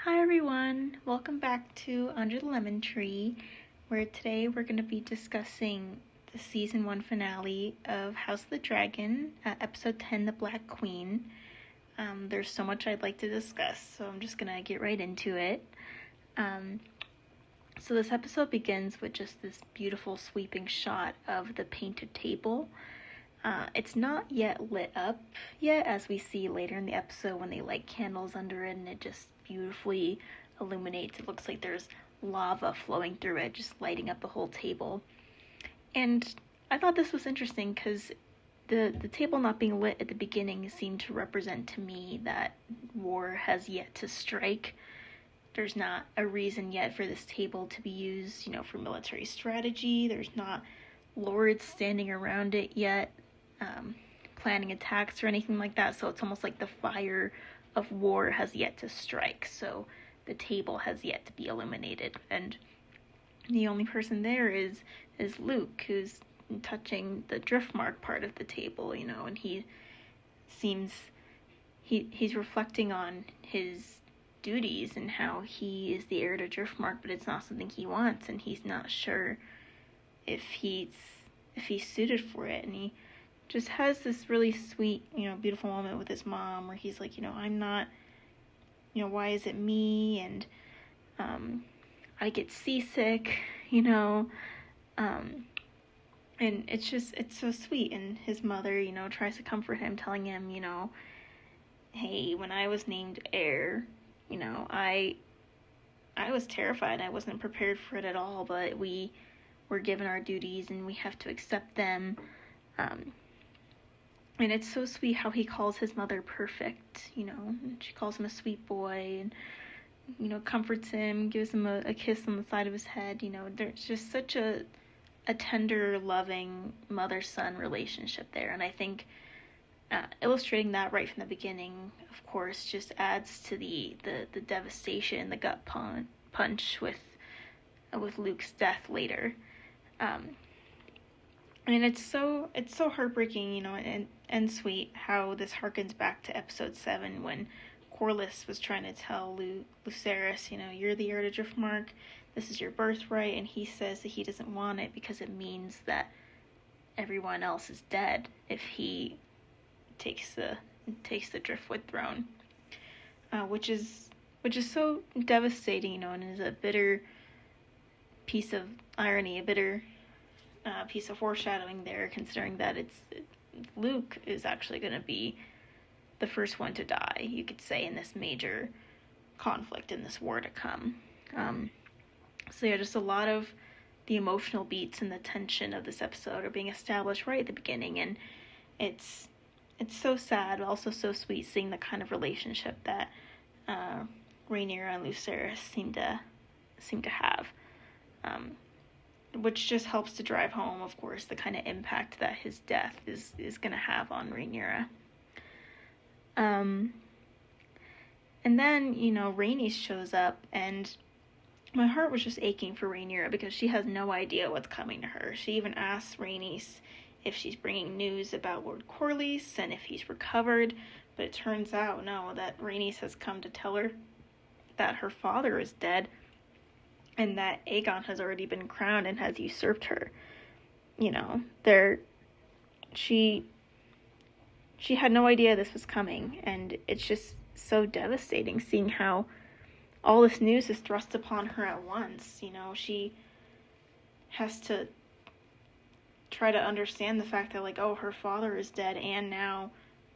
Hi everyone, welcome back to Under the Lemon Tree, where today we're going to be discussing the season 1 finale of House of the Dragon, episode 10, The Black Queen. There's so much I'd like to discuss, so I'm just going to get right into it. So this episode begins with just this beautiful sweeping shot of the painted table. It's not yet lit up yet, as we see later in the episode when they light candles under it and it just beautifully illuminates. It looks like there's lava flowing through it, just lighting up the whole table. And I thought this was interesting because the table not being lit at the beginning seemed to represent to me that war has yet to strike. There's not a reason yet for this table to be used, for military strategy. There's not lords standing around it yet, planning attacks or anything like that. So it's almost like the fire of war has yet to strike. So the table has yet to be illuminated. And the only person there is Luke, who's touching the driftmark part of the table, and he seems he's reflecting on his duties and how he is the heir to driftmark, but it's not something he wants, and he's not sure if he's suited for it. And he just has this really sweet, beautiful moment with his mom where he's like, I'm not, why is it me? And I get seasick, and it's so sweet. And his mother, tries to comfort him, telling him, hey, when I was named heir, I was terrified. I wasn't prepared for it at all, but we were given our duties and we have to accept them. And it's so sweet how he calls his mother perfect, she calls him a sweet boy and, comforts him, gives him a kiss on the side of his head. There's just such a tender, loving mother-son relationship there. And I think illustrating that right from the beginning, of course, just adds to the devastation, the gut punch with Luke's death later. And it's so heartbreaking, and sweet how this harkens back to episode 7 when Corlys was trying to tell Lucerys, you're the heir to Driftmark, this is your birthright, and he says that he doesn't want it because it means that everyone else is dead if he takes the Driftwood throne, which is so devastating, and is a bitter piece of irony, a bitter piece of foreshadowing there, considering that Luke is actually going to be the first one to die, you could say, in this major conflict, in this war to come. So yeah, just a lot of the emotional beats and the tension of this episode are being established right at the beginning, and it's so sad, but also so sweet, seeing the kind of relationship that Rhaenyra and Lucerys seem to have, which just helps to drive home, of course, the kind of impact that his death is going to have on Rhaenyra. And then, Rhaenys shows up, and my heart was just aching for Rhaenyra because she has no idea what's coming to her. She even asks Rhaenys if she's bringing news about Lord Corlys and if he's recovered, but it turns out, no, that Rhaenys has come to tell her that her father is dead and that Aegon has already been crowned and has usurped her. She had no idea this was coming, and it's just so devastating seeing how all this news is thrust upon her at once. She has to try to understand the fact that, her father is dead, and now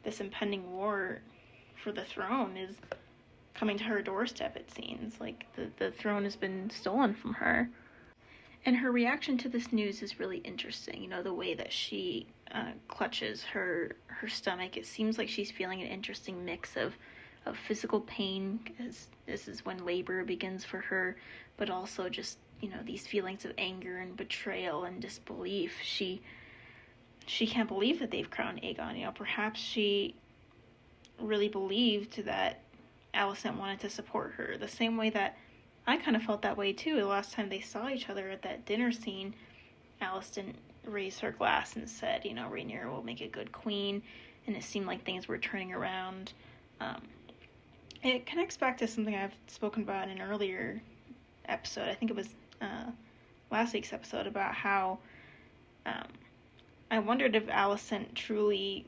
this impending war for the throne is coming to her doorstep, it seems. The throne has been stolen from her. And her reaction to this news is really interesting. The way that she clutches her stomach. It seems like she's feeling an interesting mix of physical pain, because this is when labor begins for her, but also just, these feelings of anger and betrayal and disbelief. She can't believe that they've crowned Aegon. Perhaps she really believed that Alicent wanted to support her, the same way that I kind of felt that way too. The last time they saw each other at that dinner scene, Alicent raised her glass and said, Rhaenyra will make a good queen, and it seemed like things were turning around. it connects back to something I've spoken about in an earlier episode. I think it was last week's episode, about how I wondered if Alicent truly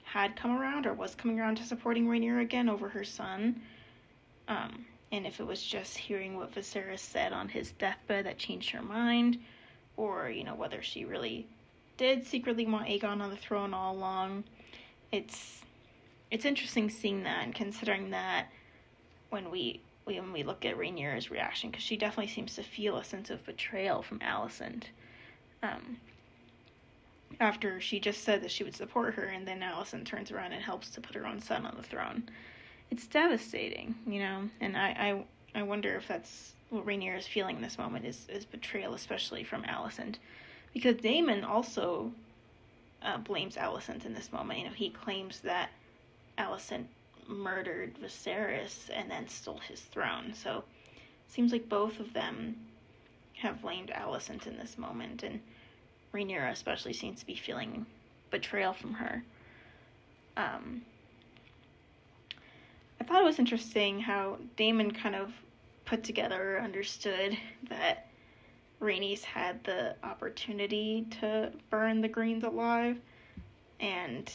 had come around or was coming around to supporting Rhaenyra again over her son. And if it was just hearing what Viserys said on his deathbed that changed her mind, or, you know, whether she really did secretly want Aegon on the throne all along. It's interesting seeing that and considering that when we look at Rhaenyra's reaction, because she definitely seems to feel a sense of betrayal from Alicent. After she just said that she would support her, and then Alicent turns around and helps to put her own son on the throne. It's devastating, you know, and I wonder if that's what Rhaenyra is feeling in this moment, is betrayal, especially from Alicent. Because Daemon also blames Alicent in this moment. You know, he claims that Alicent murdered Viserys and then stole his throne. So it seems like both of them have blamed Alicent in this moment, and Rhaenyra especially seems to be feeling betrayal from her. I thought it was interesting how Daemon kind of put together or understood that Rhaenys had the opportunity to burn the Greens alive, and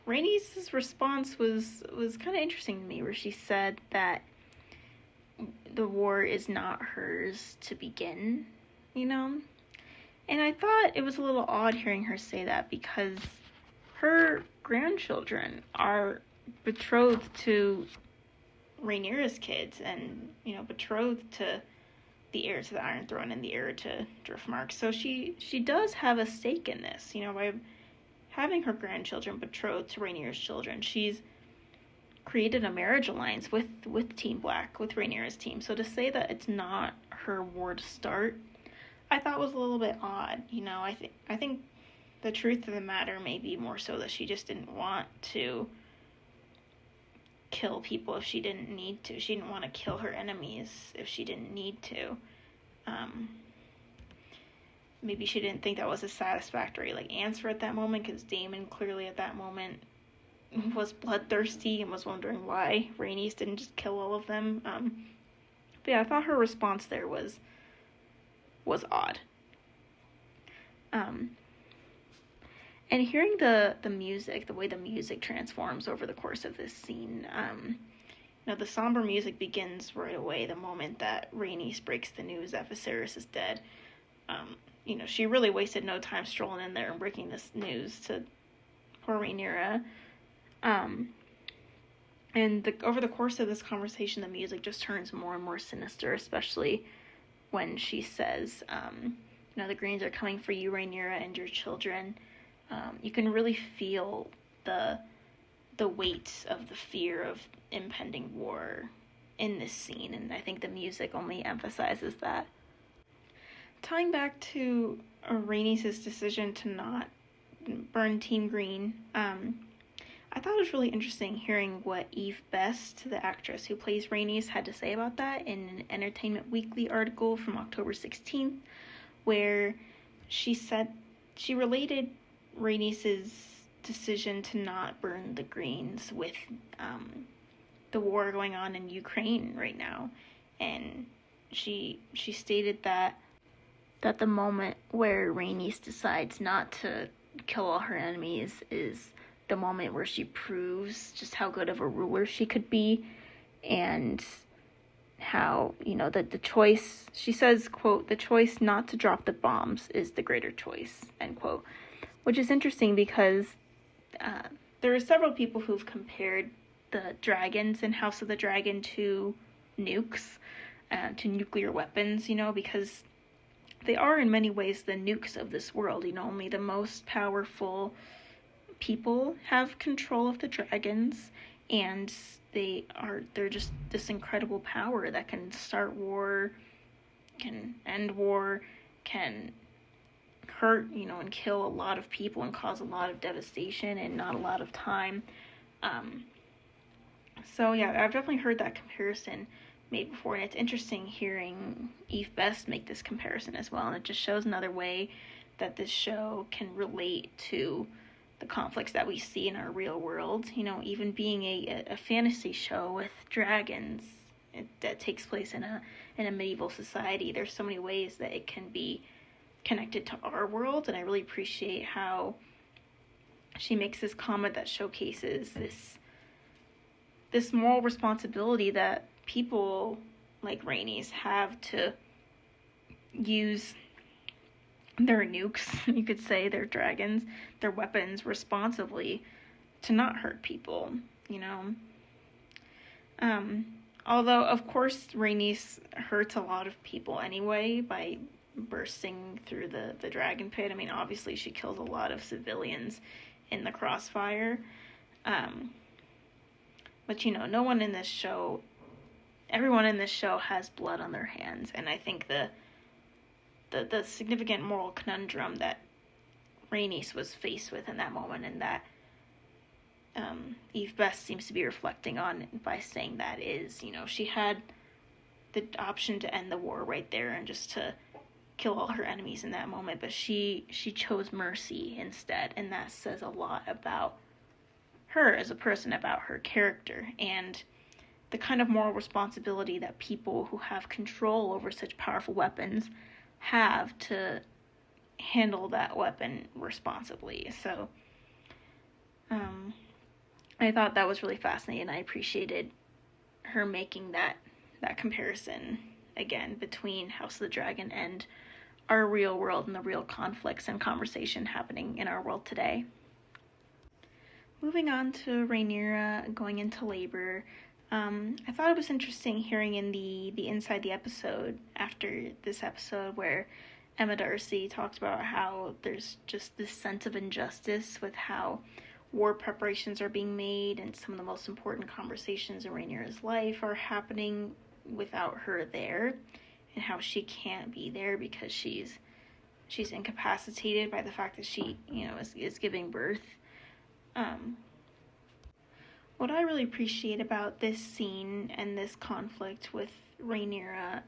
Rhaenys' response was kind of interesting to me, where she said that the war is not hers to begin, you know? And I thought it was a little odd hearing her say that, because her grandchildren are betrothed to Rhaenyra's kids, and, you know, betrothed to the heir to the Iron Throne and the heir to Driftmark. So she does have a stake in this, you know, by having her grandchildren betrothed to Rhaenyra's children. She's created a marriage alliance with Team Black, with Rhaenyra's team. So to say that it's not her war to start, I thought was a little bit odd. You know, I think the truth of the matter may be more so that she just didn't want to kill people if she didn't need to. She didn't want to kill her enemies if she didn't need to. Maybe she didn't think that was a satisfactory answer at that moment, because Daemon clearly at that moment was bloodthirsty and was wondering why Rhaenys didn't just kill all of them. But yeah, I thought her response there was odd. And hearing the music, the way the music transforms over the course of this scene, you know, the somber music begins right away the moment that Rhaenys breaks the news that Viserys is dead. You know, she really wasted no time strolling in there and breaking this news to poor Rhaenyra. And over the course of this conversation, the music just turns more and more sinister, especially when she says, you know, the Greens are coming for you, Rhaenyra, and your children. You can really feel the weight of the fear of impending war in this scene, and I think the music only emphasizes that. Tying back to Rhaenys' decision to not burn Team Green, I thought it was really interesting hearing what Eve Best, the actress who plays Rhaenys, had to say about that in an Entertainment Weekly article from October 16th, where she said she related Rhaenys' decision to not burn the Greens with the war going on in Ukraine right now. And she stated that the moment where Rhaenys decides not to kill all her enemies is the moment where she proves just how good of a ruler she could be, and how, you know, the choice, she says, quote, "the choice not to drop the bombs is the greater choice," end quote. Which is interesting because there are several people who've compared the dragons in House of the Dragon to nukes, to nuclear weapons, you know, because they are in many ways the nukes of this world. You know, only the most powerful people have control of the dragons, and they're just this incredible power that can start war, can end war, can hurt, you know, and kill a lot of people and cause a lot of devastation in not a lot of time. So yeah, I've definitely heard that comparison made before, and it's interesting hearing Eve Best make this comparison as well, and it just shows another way that this show can relate to the conflicts that we see in our real world. You know, even being a fantasy show with dragons that takes place in a medieval society, there's so many ways that it can be connected to our world, and I really appreciate how she makes this comment that showcases this moral responsibility that people like Rhaenys have to use their nukes, you could say, their dragons, their weapons responsibly to not hurt people, you know. Although, of course, Rhaenys hurts a lot of people anyway by bursting through the dragon pit. I mean, obviously she kills a lot of civilians in the crossfire. But, you know, no one in this show, everyone in this show has blood on their hands. And I think the significant moral conundrum that Rhaenys was faced with in that moment, and that Eve Best seems to be reflecting on by saying that, is, you know, she had the option to end the war right there and just to kill all her enemies in that moment, but she chose mercy instead, and that says a lot about her as a person, about her character, and the kind of moral responsibility that people who have control over such powerful weapons have to handle that weapon responsibly. So I thought that was really fascinating. I appreciated her making that comparison again between House of the Dragon and our real world and the real conflicts and conversation happening in our world today. Moving on to Rhaenyra going into labor, I thought it was interesting hearing in the inside the episode after this episode where Emma Darcy talked about how there's just this sense of injustice with how war preparations are being made, and some of the most important conversations in Rhaenyra's life are happening without her there, and how she can't be there because she's incapacitated by the fact that she, you know, is giving birth. What I really appreciate about this scene and this conflict with Rhaenyra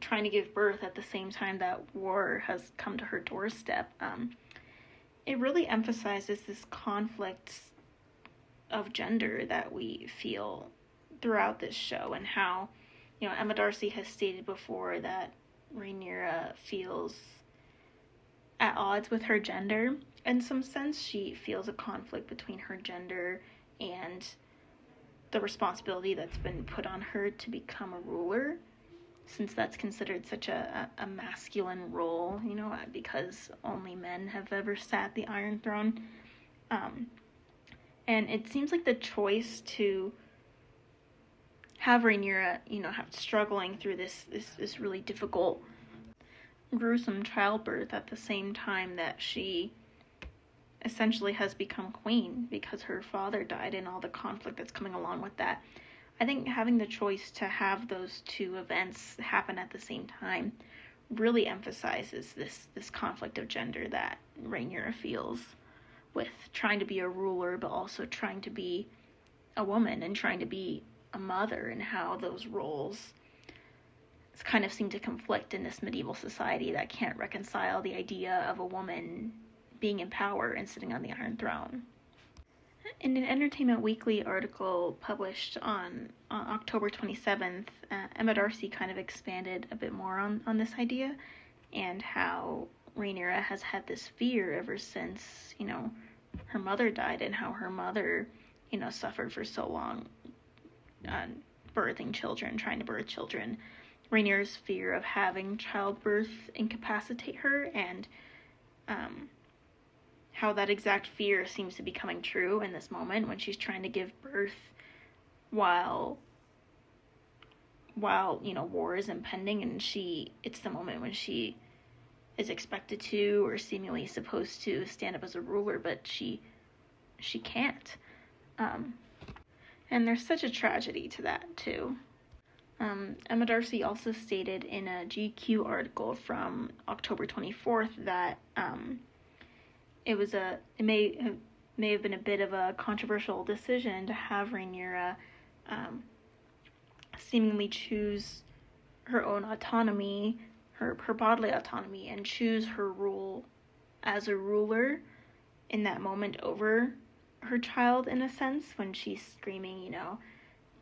trying to give birth at the same time that war has come to her doorstep, it really emphasizes this conflict of gender that we feel throughout this show, and how, you know, Emma Darcy has stated before that Rhaenyra feels at odds with her gender. In some sense, she feels a conflict between her gender and the responsibility that's been put on her to become a ruler, since that's considered such a masculine role, you know, because only men have ever sat the Iron Throne. And it seems like the choice to have Rhaenyra, you know, struggling through this really difficult, gruesome childbirth at the same time that she essentially has become queen because her father died and all the conflict that's coming along with that. I think having the choice to have those two events happen at the same time really emphasizes this conflict of gender that Rhaenyra feels with trying to be a ruler, but also trying to be a woman and trying to be a mother, and how those roles kind of seem to conflict in this medieval society that can't reconcile the idea of a woman being in power and sitting on the Iron Throne. In an Entertainment Weekly article published on October 27th, Emma Darcy kind of expanded a bit more on this idea, and how Rhaenyra has had this fear ever since, you know, her mother died, and how her mother, you know, suffered for so long birthing children, trying to birth children. Rhaenyra's fear of having childbirth incapacitate her, and how that exact fear seems to be coming true in this moment when she's trying to give birth while you know, war is impending, and it's the moment when she is expected to, or seemingly supposed to, stand up as a ruler, but she can't. And there's such a tragedy to that too. Emma Darcy also stated in a GQ article from October 24th that it may have been a bit of a controversial decision to have Rhaenyra seemingly choose her own autonomy, her bodily autonomy, and choose her role as a ruler in that moment over her child, in a sense, when she's screaming, you know,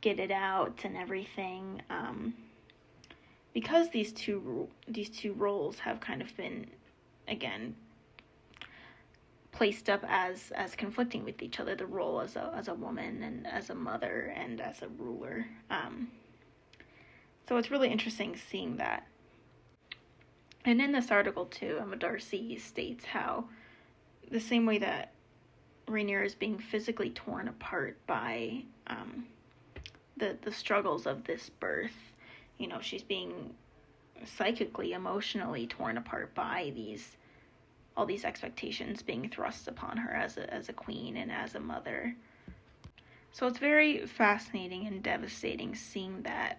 get it out and everything. Because these two roles have kind of been, again, placed up as conflicting with each other, the role as a woman and as a mother and as a ruler. So it's really interesting seeing that. And in this article too, Darcy states how the same way that Rhaenyra is being physically torn apart by the struggles of this birth, you know, she's being psychically, emotionally torn apart by all these expectations being thrust upon her as a queen and as a mother. So it's very fascinating and devastating seeing that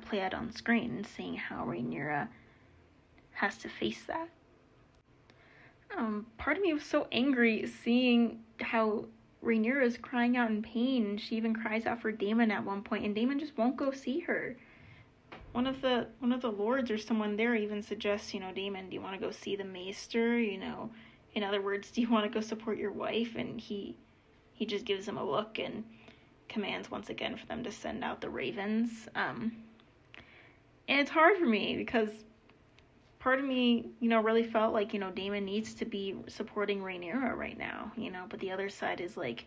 play out on screen and seeing how Rhaenyra has to face that. Part of me was so angry seeing how Rhaenyra is crying out in pain. She even cries out for Daemon at one point, and Daemon just won't go see her. One of the lords or someone there even suggests, you know, Daemon, do you want to go see the maester? You know, in other words, do you want to go support your wife? And he just gives him a look and commands once again for them to send out the ravens. And it's hard for me because part of me, you know, really felt like, you know, Daemon needs to be supporting Rhaenyra right now, you know, but the other side is like,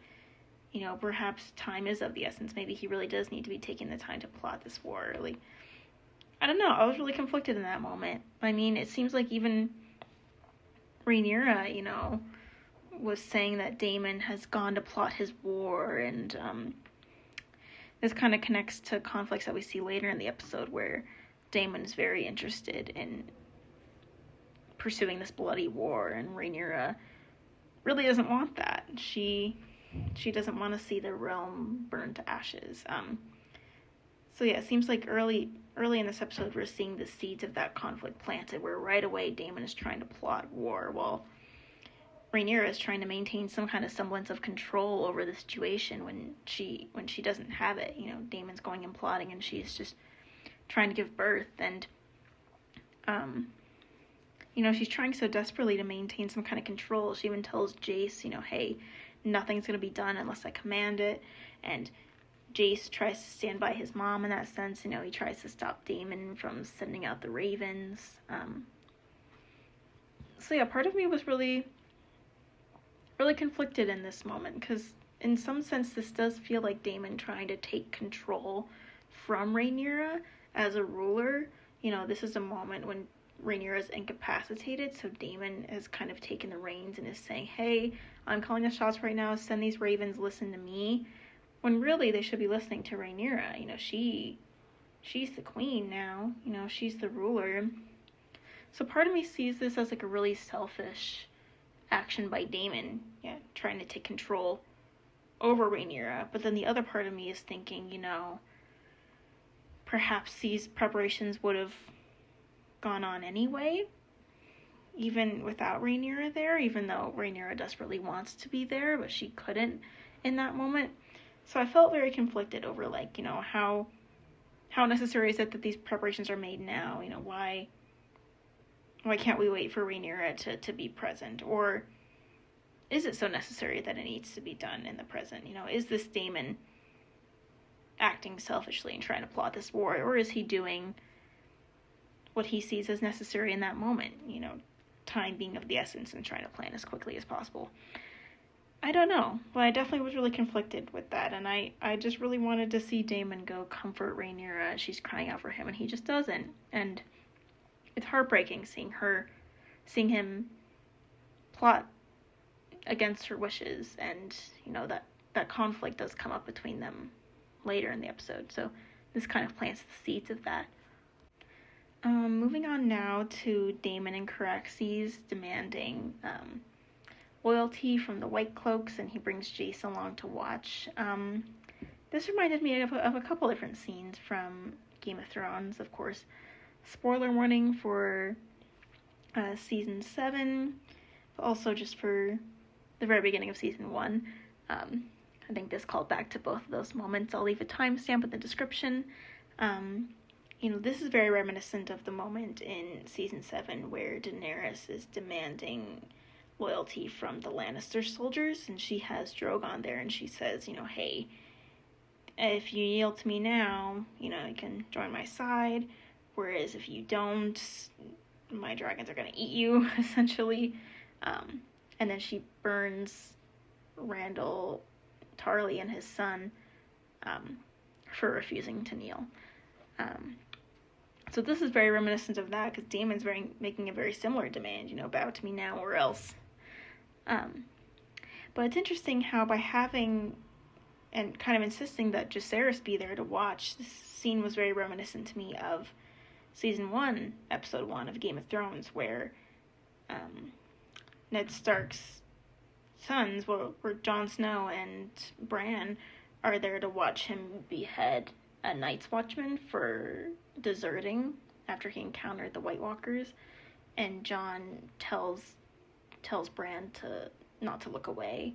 you know, perhaps time is of the essence. Maybe he really does need to be taking the time to plot this war. Like, I don't know. I was really conflicted in that moment. I mean, it seems like even Rhaenyra, you know, was saying that Daemon has gone to plot his war, and this kind of connects to conflicts that we see later in the episode where Daemon is very interested in pursuing this bloody war, and Rhaenyra really doesn't want that. She doesn't want to see the realm burn to ashes. So yeah, it seems like early in this episode we're seeing the seeds of that conflict planted, where right away Daemon is trying to plot war while Rhaenyra is trying to maintain some kind of semblance of control over the situation when she doesn't have it. You know, Daemon's going and plotting, and she's just trying to give birth, and you know, she's trying so desperately to maintain some kind of control. She even tells Jace, you know, hey, nothing's going to be done unless I command it. And Jace tries to stand by his mom in that sense. You know, he tries to stop Daemon from sending out the ravens. So yeah, part of me was really, really conflicted in this moment, because in some sense this does feel like Daemon trying to take control from Rhaenyra as a ruler. You know, this is a moment when Rhaenyra is incapacitated, so Daemon has kind of taken the reins and is saying, hey, I'm calling the shots right now, send these ravens, listen to me, when really they should be listening to Rhaenyra. You know, she's the queen now, you know, she's the ruler. So part of me sees this as like a really selfish action by Daemon, yeah, trying to take control over Rhaenyra, but then the other part of me is thinking, you know, perhaps these preparations would have gone on anyway, even without Rhaenyra there, even though Rhaenyra desperately wants to be there, but she couldn't in that moment. So I felt very conflicted over, like, you know, how necessary is it that these preparations are made now? You know, why can't we wait for Rhaenyra to be present? Or is it so necessary that it needs to be done in the present? You know, is this Daemon acting selfishly and trying to plot this war, or is he doing what he sees as necessary in that moment, you know, time being of the essence and trying to plan as quickly as possible? I don't know, but I definitely was really conflicted with that, and I just really wanted to see Daemon go comfort Rhaenyra as she's crying out for him, and he just doesn't, and it's heartbreaking seeing him plot against her wishes, and, you know, that conflict does come up between them later in the episode, so this kind of plants the seeds of that. Moving on now to Daemon and Caraxes demanding loyalty from the White Cloaks, and he brings Jace along to watch. This reminded me of a couple different scenes from Game of Thrones, of course. Spoiler warning for Season 7, but also just for the very beginning of Season 1. I think this called back to both of those moments. I'll leave a timestamp in the description. You know, this is very reminiscent of the moment in Season 7 where Daenerys is demanding loyalty from the Lannister soldiers, and she has Drogon there, and she says, hey, if you yield to me now, you can join my side, whereas if you don't, my dragons are going to eat you, essentially. And then she burns Randall Tarly and his son for refusing to kneel. So this is very reminiscent of that, because Daemon's making a very similar demand, bow to me now or else. But it's interesting how by having and kind of insisting that Jaceres be there to watch, this scene was very reminiscent to me of Season 1, Episode 1 of Game of Thrones, where Ned Stark's sons, where Jon Snow and Bran are there to watch him behead a Night's Watchman for deserting after he encountered the White Walkers, and Jon tells Bran not to look away.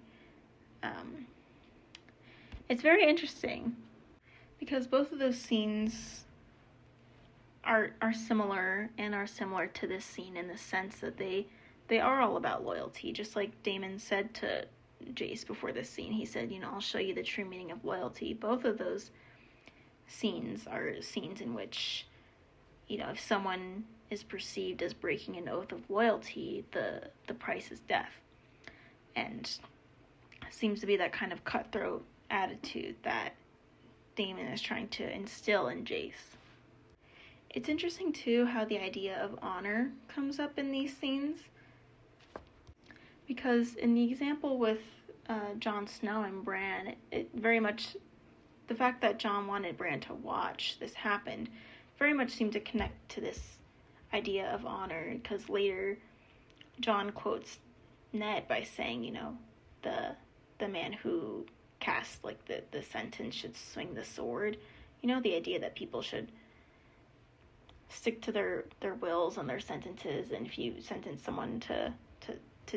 It's very interesting because both of those scenes are similar and are similar to this scene in the sense that they are all about loyalty. Just like Daemon said to Jace before this scene, he said, I'll show you the true meaning of loyalty. Both of those scenes are scenes in which, if someone is perceived as breaking an oath of loyalty, the price is death. And it seems to be that kind of cutthroat attitude that Daemon is trying to instill in Jace. It's interesting, too, how the idea of honor comes up in these scenes. Because in the example with Jon Snow and Bran, it very much, the fact that Jon wanted Bran to watch this happen very much seemed to connect to this idea of honor, because later Jon quotes Ned by saying, the man who casts, the sentence should swing the sword. The idea that people should stick to their wills and their sentences, and if you sentence someone to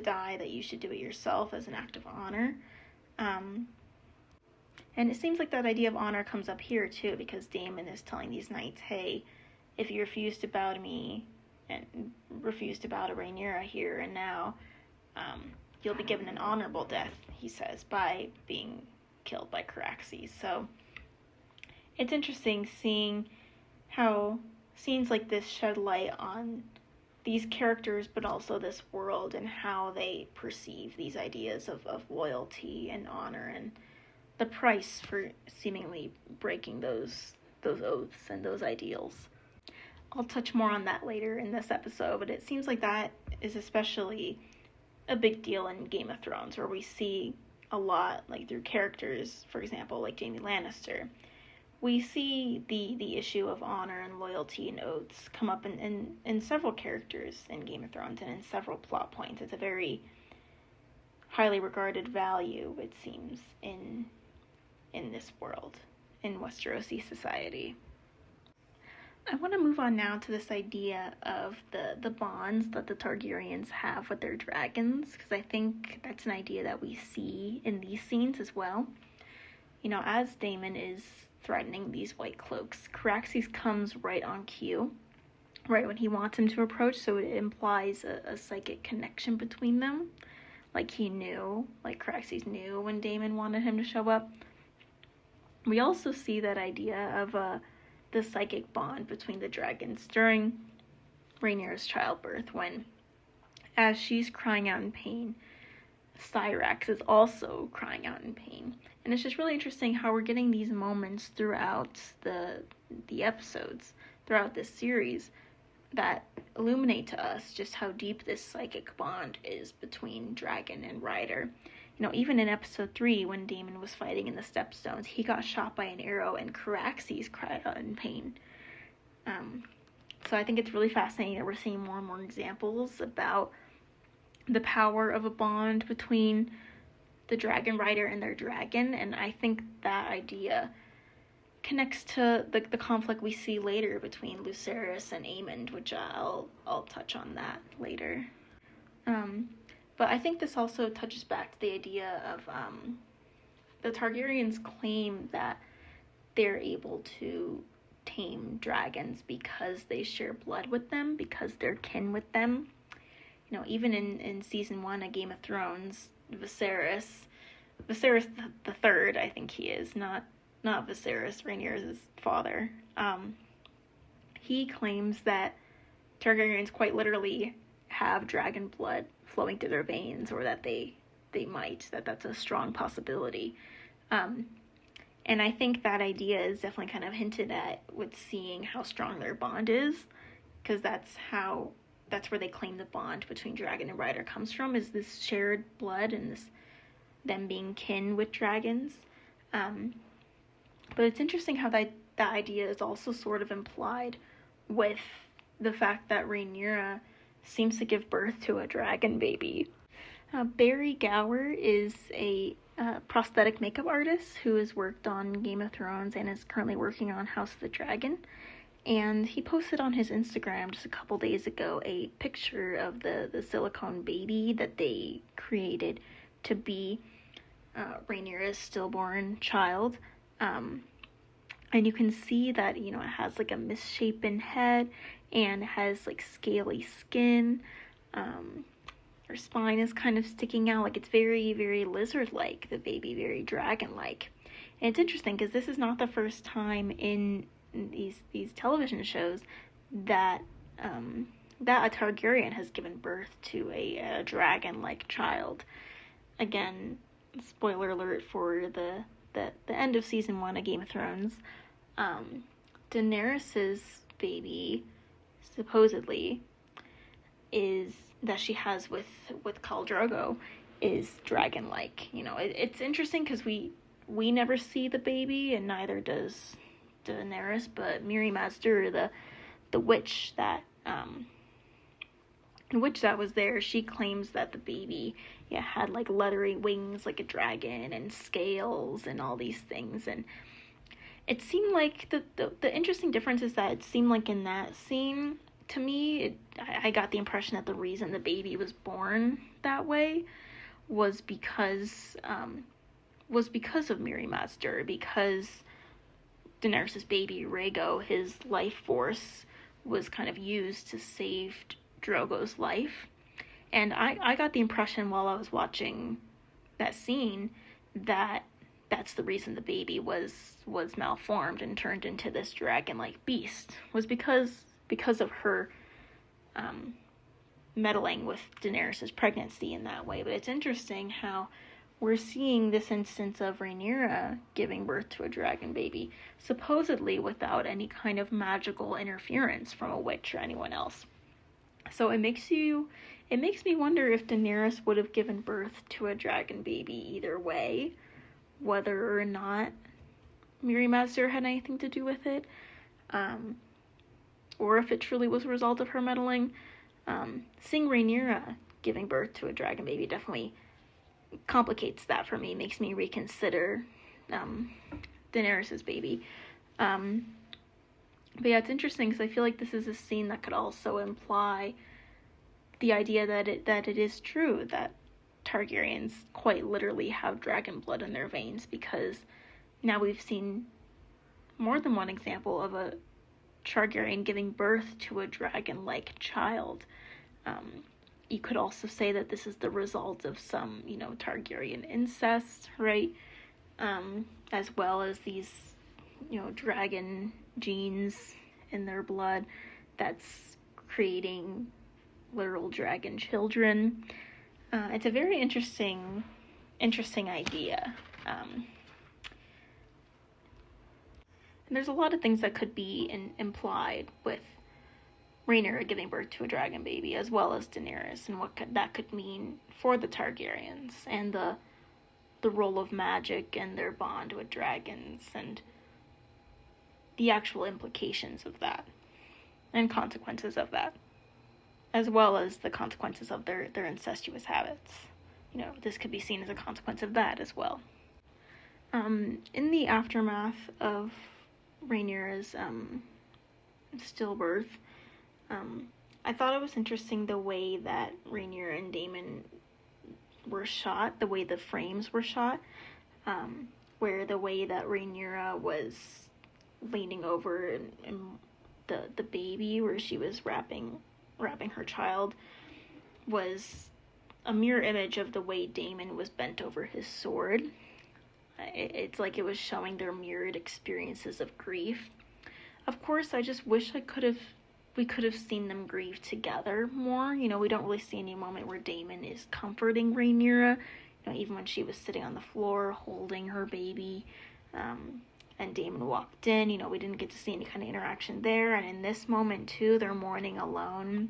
die, that you should do it yourself as an act of honor. And it seems like that idea of honor comes up here too, because Daemon is telling these knights, hey, if you refuse to bow to me and refuse to bow to Rhaenyra here and now, you'll be given an honorable death, he says, by being killed by Caraxes. So it's interesting seeing how scenes like this shed light on these characters, but also this world and how they perceive these ideas of loyalty and honor and the price for seemingly breaking those oaths and those ideals. I'll touch more on that later in this episode, but it seems like that is especially a big deal in Game of Thrones, where we see a lot, through characters, for example, like Jaime Lannister. We see the issue of honor and loyalty and oaths come up in several characters in Game of Thrones and in several plot points. It's a very highly regarded value, it seems, in this world, in Westerosi society. I want to move on now to this idea of the bonds that the Targaryens have with their dragons, because I think that's an idea that we see in these scenes as well. As Daemon is threatening these white cloaks, Caraxes comes right on cue, right when he wants him to approach, so it implies a psychic connection between them. Caraxes knew when Daemon wanted him to show up. We also see that idea of the psychic bond between the dragons during Rhaenyra's childbirth, when, as she's crying out in pain, Syrax is also crying out in pain. And it's just really interesting how we're getting these moments throughout the episodes, throughout this series, that illuminate to us just how deep this psychic bond is between dragon and rider. Even in episode 3, when Daemon was fighting in the Stepstones, he got shot by an arrow and Caraxes cried out in pain. So I think it's really fascinating that we're seeing more and more examples about the power of a bond between the dragon rider and their dragon, and I think that idea connects to the conflict we see later between Lucerys and Aemond, which I'll touch on that later. But I think this also touches back to the idea of the Targaryens claim that they're able to tame dragons because they share blood with them, because they're kin with them. even in season 1 of Game of Thrones, Viserys the third, I think he is, not Viserys, Rhaenyra's father. He claims that Targaryens quite literally have dragon blood flowing through their veins, or that they might, that's a strong possibility. And I think that idea is definitely kind of hinted at with seeing how strong their bond is, because that's where they claim the bond between dragon and rider comes from, is this shared blood and them being kin with dragons. But it's interesting how that idea is also sort of implied with the fact that Rhaenyra seems to give birth to a dragon baby. Barry Gower is a prosthetic makeup artist who has worked on Game of Thrones and is currently working on House of the Dragon. And he posted on his Instagram just a couple days ago a picture of the silicone baby that they created to be Rhaenyra's stillborn child. And you can see that, it has like a misshapen head and has like scaly skin. Her spine is kind of sticking out, like it's very, very lizard-like, the baby, very dragon-like. And it's interesting because this is not the first time in these television shows that a Targaryen has given birth to a dragon-like child. Again, spoiler alert for the end of season 1 of Game of Thrones. Daenerys's baby, supposedly, that she has with Khal Drogo is dragon-like. It's interesting because we never see the baby, and neither does Daenerys, but Mirri Maz Duur, the witch that was there, she claims that the baby had like leathery wings like a dragon and scales and all these things. And it seemed like the interesting difference is that it seemed like in that scene, to me, I got the impression that the reason the baby was born that way was because of Mirri Maz Duur, because Daenerys' baby, Rhaego, his life force was kind of used to save Drogo's life. And I got the impression while I was watching that scene that that's the reason the baby was malformed and turned into this dragon-like beast, was because of her meddling with Daenerys' pregnancy in that way. But it's interesting how we're seeing this instance of Rhaenyra giving birth to a dragon baby, supposedly without any kind of magical interference from a witch or anyone else. So it makes me wonder if Daenerys would have given birth to a dragon baby either way, whether or not Mirri Maz Duur had anything to do with it, or if it truly was a result of her meddling. Seeing Rhaenyra giving birth to a dragon baby definitely complicates that for me, makes me reconsider Daenerys' baby. But yeah, it's interesting because I feel like this is a scene that could also imply the idea that it is true that Targaryens quite literally have dragon blood in their veins, because now we've seen more than one example of a Targaryen giving birth to a dragon-like child. You could also say that this is the result of some, Targaryen incest, right? As well as these, dragon genes in their blood that's creating literal dragon children. It's a very interesting idea. And there's a lot of things that could be implied with Rhaenyra giving birth to a dragon baby, as well as Daenerys, and what that could mean for the Targaryens, and the role of magic and their bond with dragons, and the actual implications of that, and consequences of that, as well as the consequences of their incestuous habits. This could be seen as a consequence of that as well. In the aftermath of Rhaenyra's stillbirth, I thought it was interesting the way that Rhaenyra and Daemon were shot, the way the frames were shot, where the way that Rhaenyra was leaning over and the baby, where she was wrapping her child, was a mirror image of the way Daemon was bent over his sword. It's like it was showing their mirrored experiences of grief. Of course, I just wish we could have seen them grieve together more. You know, we don't really see any moment where Daemon is comforting Rhaenyra. You know, even when she was sitting on the floor holding her baby, and Daemon walked in, you know, we didn't get to see any kind of interaction there. And in this moment too, they're mourning alone.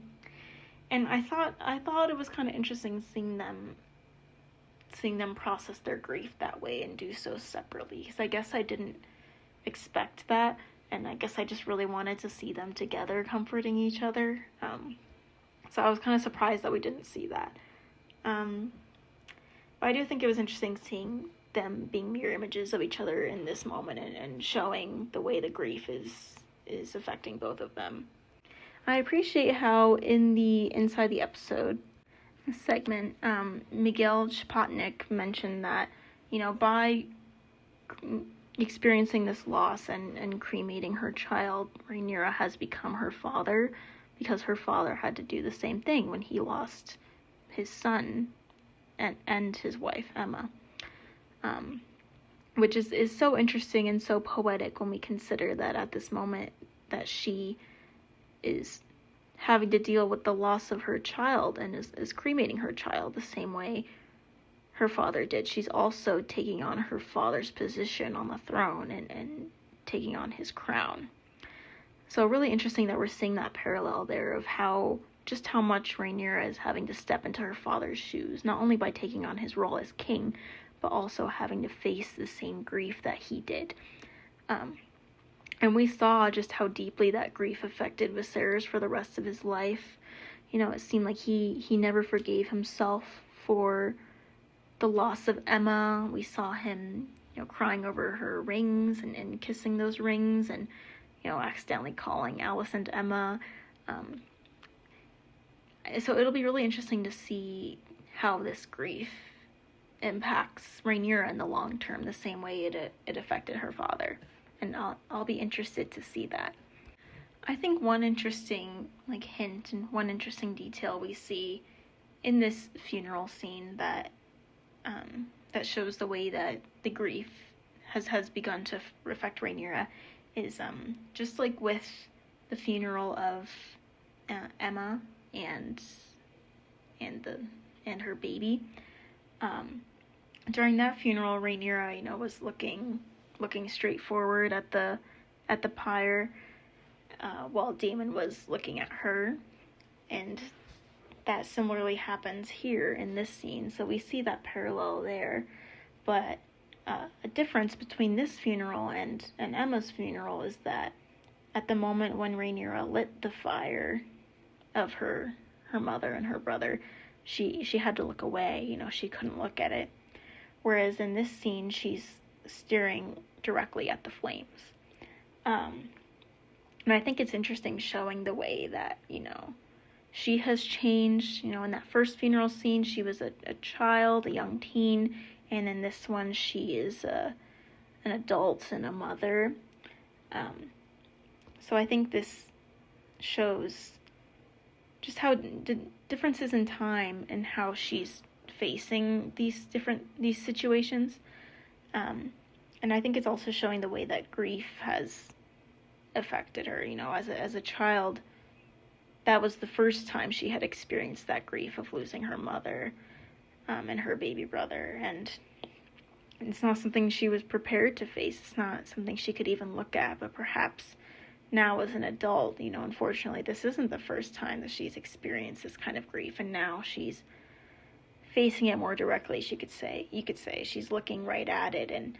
And I thought it was kind of interesting seeing them process their grief that way and do so separately. Because I guess I didn't expect that, and I guess I just really wanted to see them together comforting each other. So I was kind of surprised that we didn't see that. But I do think it was interesting seeing them being mirror images of each other in this moment and showing the way the grief is affecting both of them. I appreciate how in the Inside the Episode segment, Miguel Chapotnik mentioned that, you know, by experiencing this loss and cremating her child, Rhaenyra has become her father, because her father had to do the same thing when he lost his son and his wife, Emma. Which is so interesting and so poetic when we consider that at this moment that she is having to deal with the loss of her child and is cremating her child the same way her father did. She's also taking on her father's position on the throne and taking on his crown. So really interesting that we're seeing that parallel there of how much Rhaenyra is having to step into her father's shoes, not only by taking on his role as king, but also having to face the same grief that he did. And we saw just how deeply that grief affected Viserys for the rest of his life. You know, it seemed like he never forgave himself for the loss of Emma. We saw him, you know, crying over her rings and kissing those rings and, you know, accidentally calling Alicent Emma. So it'll be really interesting to see how this grief impacts Rhaenyra in the long term, the same way it affected her father. And I'll be interested to see that. I think one interesting hint and one interesting detail we see in this funeral scene that shows the way that the grief has begun to affect Rhaenyra is just like with the funeral of Emma and her baby. During that funeral, Rhaenyra, you know, was looking straight forward at the pyre, while Daemon was looking at her, and that similarly happens here in this scene. So we see that parallel there, but a difference between this funeral and Emma's funeral is that at the moment when Rhaenyra lit the fire of her mother and her brother, she had to look away. You know, she couldn't look at it. Whereas in this scene, she's staring directly at the flames. And I think it's interesting showing the way that, you know, she has changed. You know, in that first funeral scene, she was a child, a young teen, and in this one, she is an adult and a mother. So I think this shows just how differences in time and how she's facing these situations. And I think it's also showing the way that grief has affected her. You know, as a child, that was the first time she had experienced that grief of losing her mother and her baby brother. And it's not something she was prepared to face. It's not something she could even look at. But perhaps now as an adult, you know, unfortunately, this isn't the first time that she's experienced this kind of grief. And now she's facing it more directly, you could say. She's looking right at it, and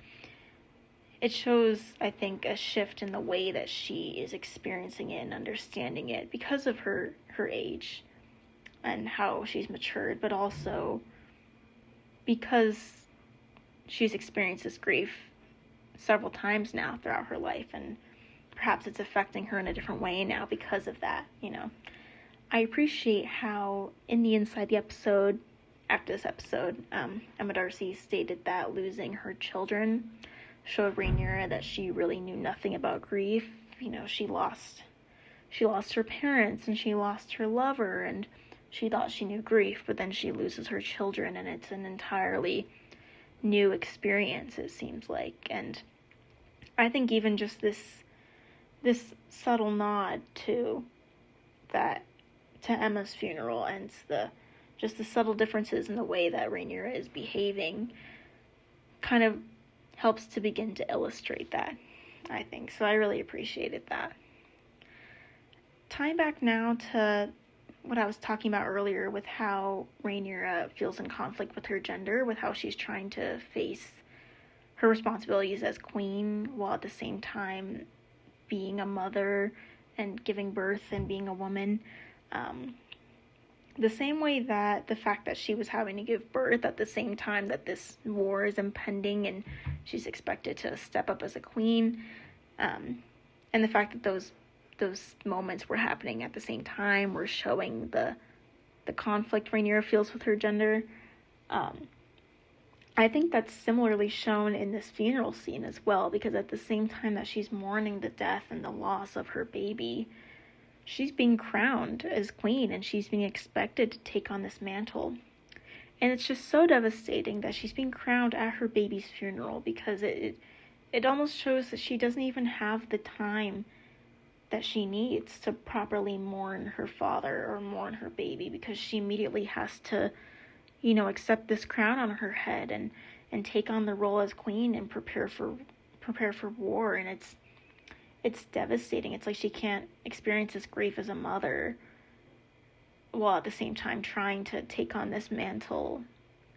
it shows, I think, a shift in the way that she is experiencing it and understanding it because of her age and how she's matured, but also because she's experienced this grief several times now throughout her life, and perhaps it's affecting her in a different way now because of that, you know. I appreciate how in the Inside the Episode, after this episode, Emma Darcy stated that losing her children showed Rhaenyra that she really knew nothing about grief. You know, she lost her parents and she lost her lover, and she thought she knew grief, but then she loses her children, and it's an entirely new experience, it seems like. And I think even just this subtle nod to Emma's funeral, and the subtle differences in the way that Rhaenyra is behaving kind of helps to begin to illustrate that, I think. So I really appreciated that. Tying back now to what I was talking about earlier with how Rhaenyra feels in conflict with her gender, with how she's trying to face her responsibilities as queen while at the same time being a mother and giving birth and being a woman. The same way that the fact that she was having to give birth at the same time that this war is impending and she's expected to step up as a queen, and the fact that those moments were happening at the same time were showing the conflict Rhaenyra feels with her gender. I think that's similarly shown in this funeral scene as well, because at the same time that she's mourning the death and the loss of her baby, she's being crowned as queen, and she's being expected to take on this mantle. And it's just so devastating that she's being crowned at her baby's funeral, because it almost shows that she doesn't even have the time that she needs to properly mourn her father or mourn her baby, because she immediately has to, accept this crown on her head and take on the role as queen and prepare for war. And it's devastating. It's like she can't experience this grief as a mother while at the same time trying to take on this mantle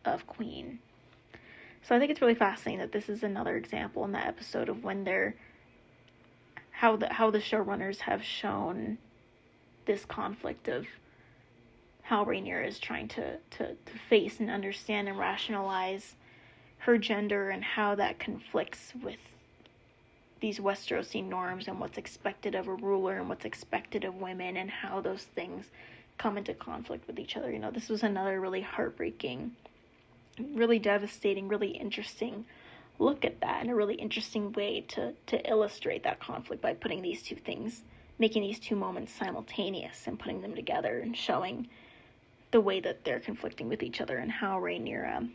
of queen. So I think it's really fascinating that this is another example in that episode of when how the showrunners have shown this conflict of how Rhaenyra is trying to face and understand and rationalize her gender, and how that conflicts with these Westerosi norms and what's expected of a ruler and what's expected of women, and how those things come into conflict with each other. This was another really heartbreaking, really devastating, really interesting look at that, and a really interesting way to illustrate that conflict by putting these two things, making these two moments simultaneous and putting them together and showing the way that they're conflicting with each other, and how Rhaenyra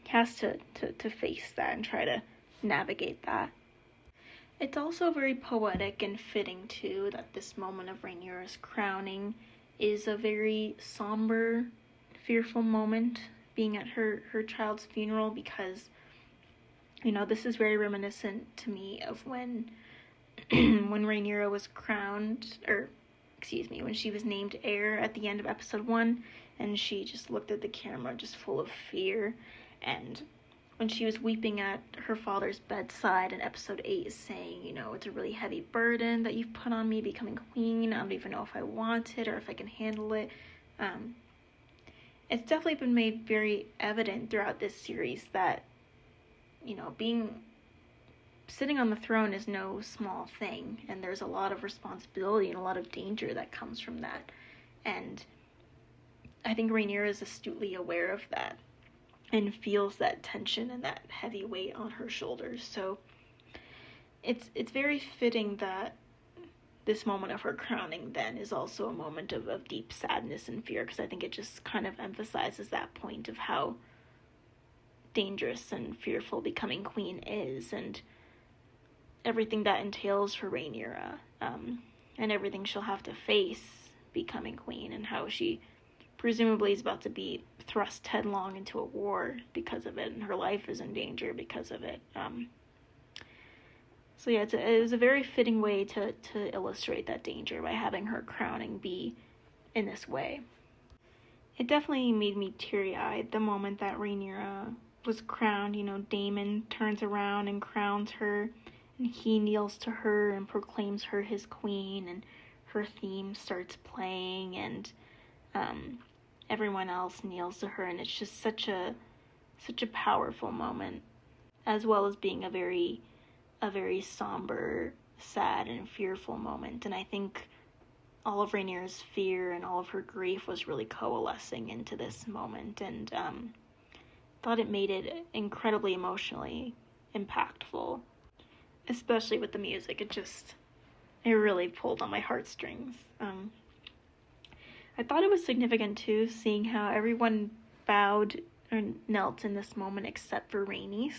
has to face that and try to navigate that. It's also very poetic and fitting, too, that this moment of Rhaenyra's crowning is a very somber, fearful moment, being at her child's funeral, because, this is very reminiscent to me of when Rhaenyra was crowned, when she was named heir at the end of episode 1, and she just looked at the camera just full of fear. And when she was weeping at her father's bedside in episode 8, saying, it's a really heavy burden that you've put on me becoming queen. I don't even know if I want it or if I can handle it. It's definitely been made very evident throughout this series that, sitting on the throne is no small thing, and there's a lot of responsibility and a lot of danger that comes from that. And I think Rhaenyra is astutely aware of that and feels that tension and that heavy weight on her shoulders. So it's very fitting that this moment of her crowning then is also a moment of deep sadness and fear, because I think it just kind of emphasizes that point of how dangerous and fearful becoming queen is, and everything that entails for Rhaenyra, and everything she'll have to face becoming queen, and how she presumably is about to be thrust headlong into a war because of it, and her life is in danger because of it. So yeah, it is a very fitting way to illustrate that danger by having her crowning be in this way. It definitely made me teary-eyed the moment that Rhaenyra was crowned. Daemon turns around and crowns her, and he kneels to her and proclaims her his queen, and her theme starts playing, and everyone else kneels to her, and it's just such a powerful moment, as well as being a very somber, sad, and fearful moment. And I think all of Rhaenyra's fear and all of her grief was really coalescing into this moment, and thought it made it incredibly emotionally impactful, especially with the music. It really pulled on my heartstrings. I thought it was significant too, seeing how everyone bowed or knelt in this moment except for Rhaenys.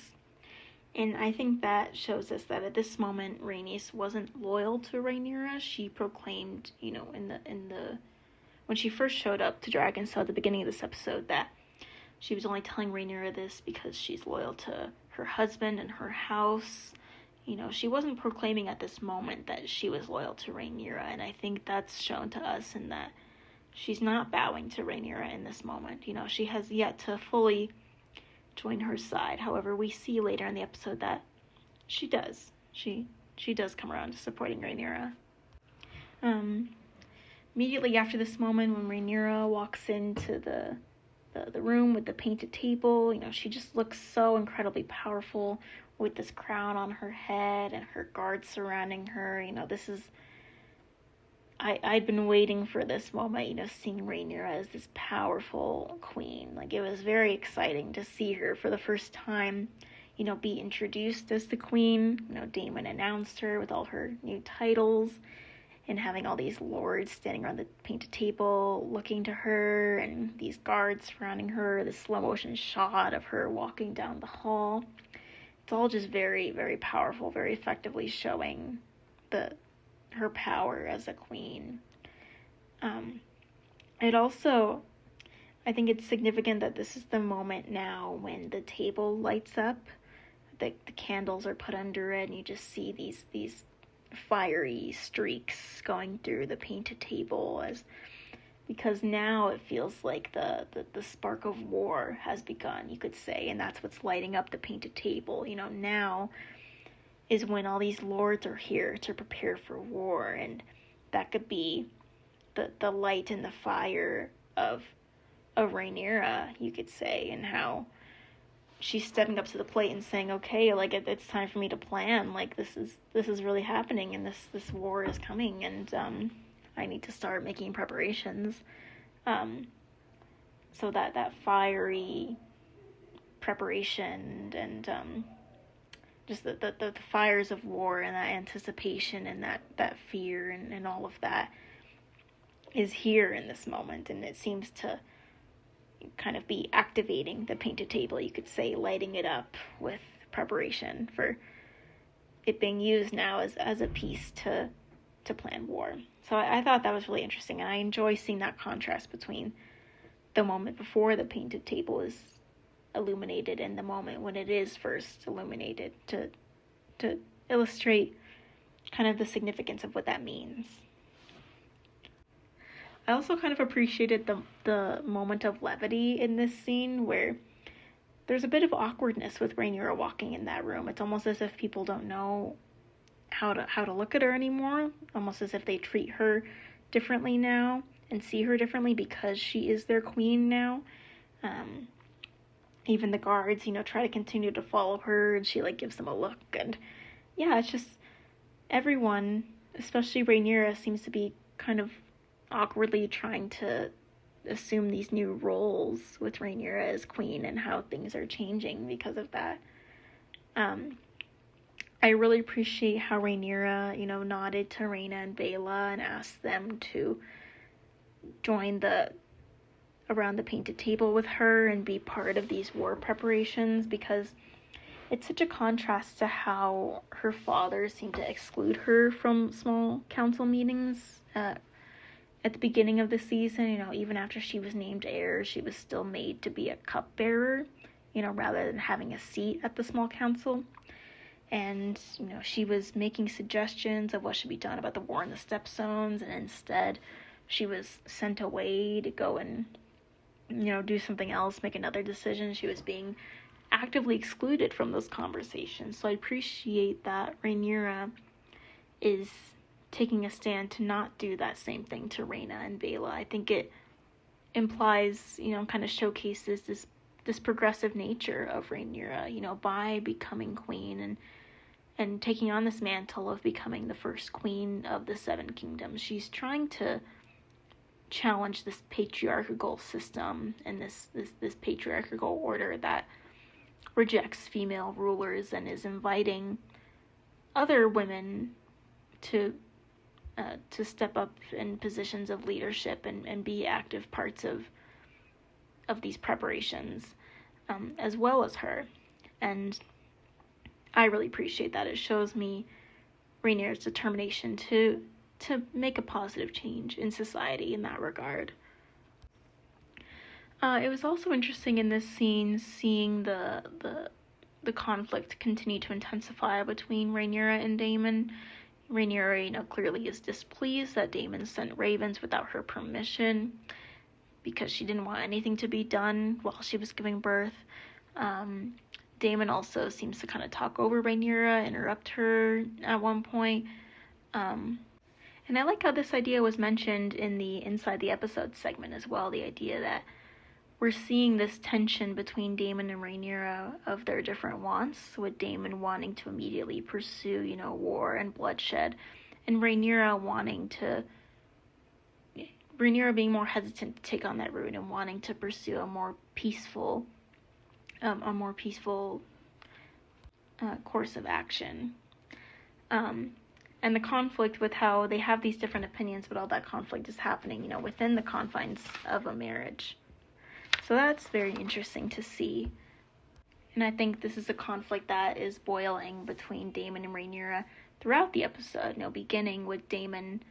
And I think that shows us that at this moment, Rhaenys wasn't loyal to Rhaenyra. She proclaimed, when she first showed up to Dragonstone at the beginning of this episode, that she was only telling Rhaenyra this because she's loyal to her husband and her house. She wasn't proclaiming at this moment that she was loyal to Rhaenyra, and I think that's shown to us in that she's not bowing to Rhaenyra in this moment. She has yet to fully join her side. However, we see later in the episode that she does. She does come around to supporting Rhaenyra. Immediately after this moment, when Rhaenyra walks into the room with the painted table, she just looks so incredibly powerful with this crown on her head and her guards surrounding her. This is... I'd been waiting for this moment, seeing Rhaenyra as this powerful queen. It was very exciting to see her for the first time, be introduced as the queen. Daemon announced her with all her new titles and having all these lords standing around the painted table looking to her and these guards surrounding her, this slow motion shot of her walking down the hall. It's all just very, very powerful, very effectively showing her power as a queen. It also, I think it's significant that this is the moment now when the table lights up, the candles are put under it, and you just see these fiery streaks going through the painted table, because now it feels like the spark of war has begun, you could say, and that's what's lighting up the painted table. Now is when all these lords are here to prepare for war, and that could be the light and the fire of Rhaenyra, you could say, and how she's stepping up to the plate and saying, okay, it's time for me to plan, this is really happening, and this war is coming, and I need to start making preparations. So that fiery preparation and just the fires of war and that anticipation and that fear and all of that is here in this moment, and it seems to kind of be activating the painted table, you could say, lighting it up with preparation for it being used now as a piece to plan war. So I thought that was really interesting, and I enjoy seeing that contrast between the moment before the painted table is illuminated and the moment when it is first illuminated, to illustrate kind of the significance of what that means. I also kind of appreciated the moment of levity in this scene where there's a bit of awkwardness with Rhaenyra walking in that room. It's almost as if people don't know how to look at her anymore, almost as if they treat her differently now and see her differently because she is their queen now. Even the guards, try to continue to follow her, and she gives them a look, and yeah, it's just everyone, especially Rhaenyra, seems to be kind of awkwardly trying to assume these new roles with Rhaenyra as queen and how things are changing because of that. I really appreciate how Rhaenyra, nodded to Rhaena and Baela and asked them to join around the painted table with her and be part of these war preparations, because it's such a contrast to how her father seemed to exclude her from small council meetings at the beginning of the season. Even after she was named heir, she was still made to be a cupbearer, rather than having a seat at the small council. And, she was making suggestions of what should be done about the war in the Stepstones, and instead she was sent away to go and, do something else, make another decision. She was being actively excluded from those conversations. So I appreciate that Rhaenyra is taking a stand to not do that same thing to Rhaena and Baela. I think it implies, kind of showcases this progressive nature of Rhaenyra, by becoming queen and taking on this mantle of becoming the first queen of the Seven Kingdoms. She's trying to challenge this patriarchal system and this patriarchal order that rejects female rulers and is inviting other women to to step up in positions of leadership and be active parts of these preparations, as well as her. And I really appreciate that. It shows me Rhaenyra's determination to make a positive change in society in that regard. It was also interesting in this scene seeing the conflict continue to intensify between Rhaenyra and Daemon. Rhaenyra, clearly is displeased that Daemon sent ravens without her permission because she didn't want anything to be done while she was giving birth. Daemon also seems to kind of talk over Rhaenyra, interrupt her at one point. And I like how this idea was mentioned in the Inside the Episode segment as well, the idea that we're seeing this tension between Daemon and Rhaenyra of their different wants, with Daemon wanting to immediately pursue, war and bloodshed, and Rhaenyra being more hesitant to take on that route and wanting to pursue a more peaceful course of action. And the conflict with how they have these different opinions, but all that conflict is happening, within the confines of a marriage. So that's very interesting to see. And I think this is a conflict that is boiling between Daemon and Rhaenyra throughout the episode, beginning with Daemon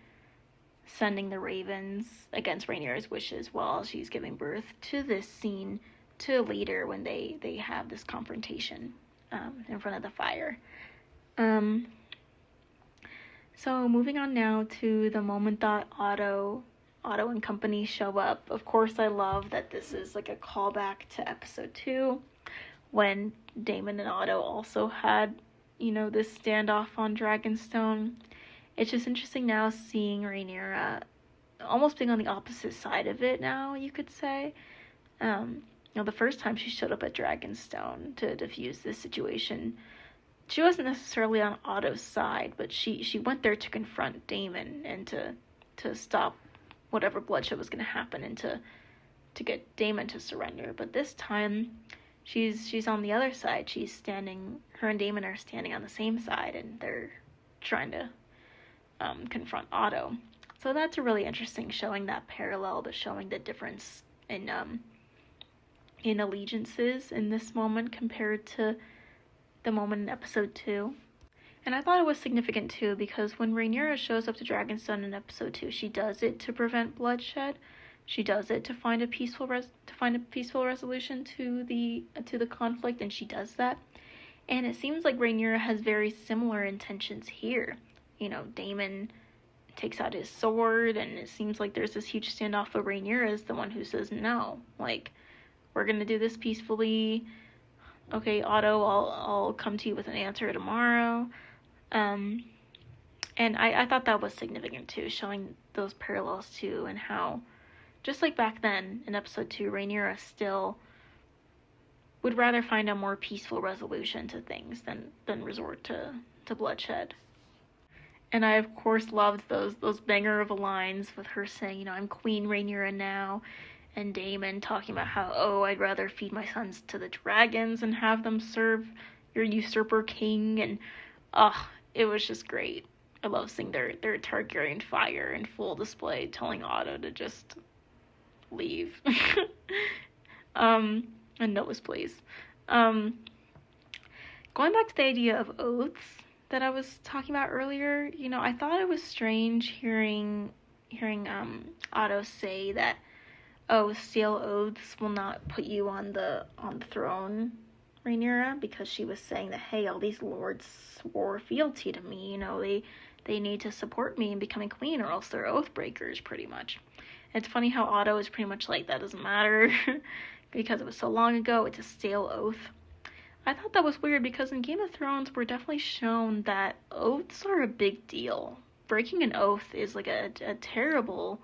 sending the ravens against Rhaenyra's wishes while she's giving birth, to this scene to later when they have this confrontation in front of the fire. So moving on now to the moment that Otto and company show up. Of course, I love that this is like a callback to episode 2, when Daemon and Otto also had, this standoff on Dragonstone. It's just interesting now seeing Rhaenyra almost being on the opposite side of it now, you could say. The first time she showed up at Dragonstone to defuse this situation, she wasn't necessarily on Otto's side, but she went there to confront Daemon and to stop whatever bloodshed was going to happen and to get Daemon to surrender. But this time, she's on the other side. Her and Daemon are standing on the same side, and they're trying to confront Otto. So that's a really interesting, showing that parallel, but showing the difference in allegiances in this moment compared to the moment in episode 2. And I thought it was significant too, because when Rhaenyra shows up to Dragonstone in episode 2, she does it to prevent bloodshed. She does it to find a peaceful resolution to the conflict, and she does that. And it seems like Rhaenyra has very similar intentions here. Daemon takes out his sword, and it seems like there's this huge standoff, but Rhaenyra is the one who says no. We're gonna do this peacefully. Okay, Otto, I'll come to you with an answer tomorrow. And I thought that was significant too, showing those parallels too, and how, just like back then in episode 2, Rhaenyra still would rather find a more peaceful resolution to things than resort to bloodshed. And I of course loved those banger of lines with her saying, I'm Queen Rhaenyra now, and Daemon talking about how, I'd rather feed my sons to the dragons and have them serve your usurper king, and it was just great. I love seeing their Targaryen fire in full display, telling Otto to just leave. And nose, please. Going back to the idea of oaths that I was talking about earlier, I thought it was strange hearing Otto say that, stale oaths will not put you on the throne, Rhaenyra, because she was saying that, hey, all these lords swore fealty to me, they need to support me in becoming queen, or else they're oath breakers, pretty much. It's funny how Otto is pretty much like, that doesn't matter, because it was so long ago, it's a stale oath. I thought that was weird, because in Game of Thrones, we're definitely shown that oaths are a big deal. Breaking an oath is like a terrible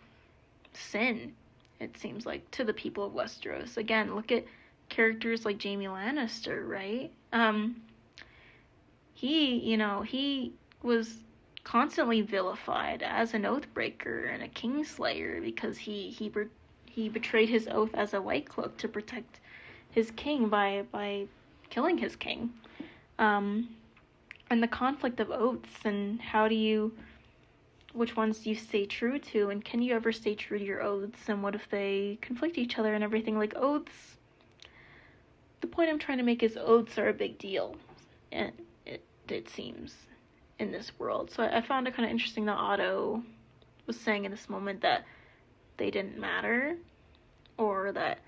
sin, it seems like, to the people of Westeros. Again, look at characters like Jaime Lannister, right? He was constantly vilified as an oathbreaker and a kingslayer because he betrayed his oath as a White Cloak to protect his king by killing his king. And the conflict of oaths, and how do you which ones do you stay true to, and can you ever stay true to your oaths, and what if they conflict each other and everything? Like, oaths, the point I'm trying to make is oaths are a big deal, and it seems, in this world. So I found it kind of interesting that Otto was saying in this moment that they didn't matter, or that,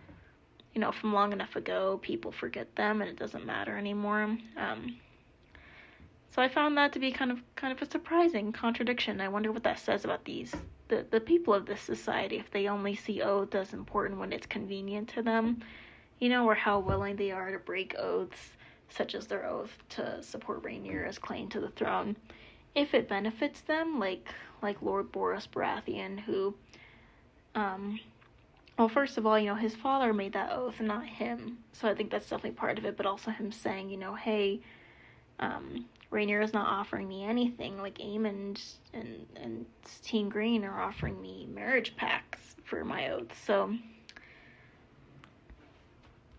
you know, from long enough ago, people forget them and it doesn't matter anymore. So I found that to be kind of a surprising contradiction. I wonder what that says about the people of this society, if they only see oaths as important when it's convenient to them, you know, or how willing they are to break oaths, such as their oath to support Rhaenyra's claim to the throne, if it benefits them, like Lord Borros Baratheon, who, well, first of all, you know, his father made that oath, not him, so I think that's definitely part of it, but also him saying, you know, hey, Rhaenyra's not offering me anything, like Aemond and Team Green are offering me marriage pacts for my oath, so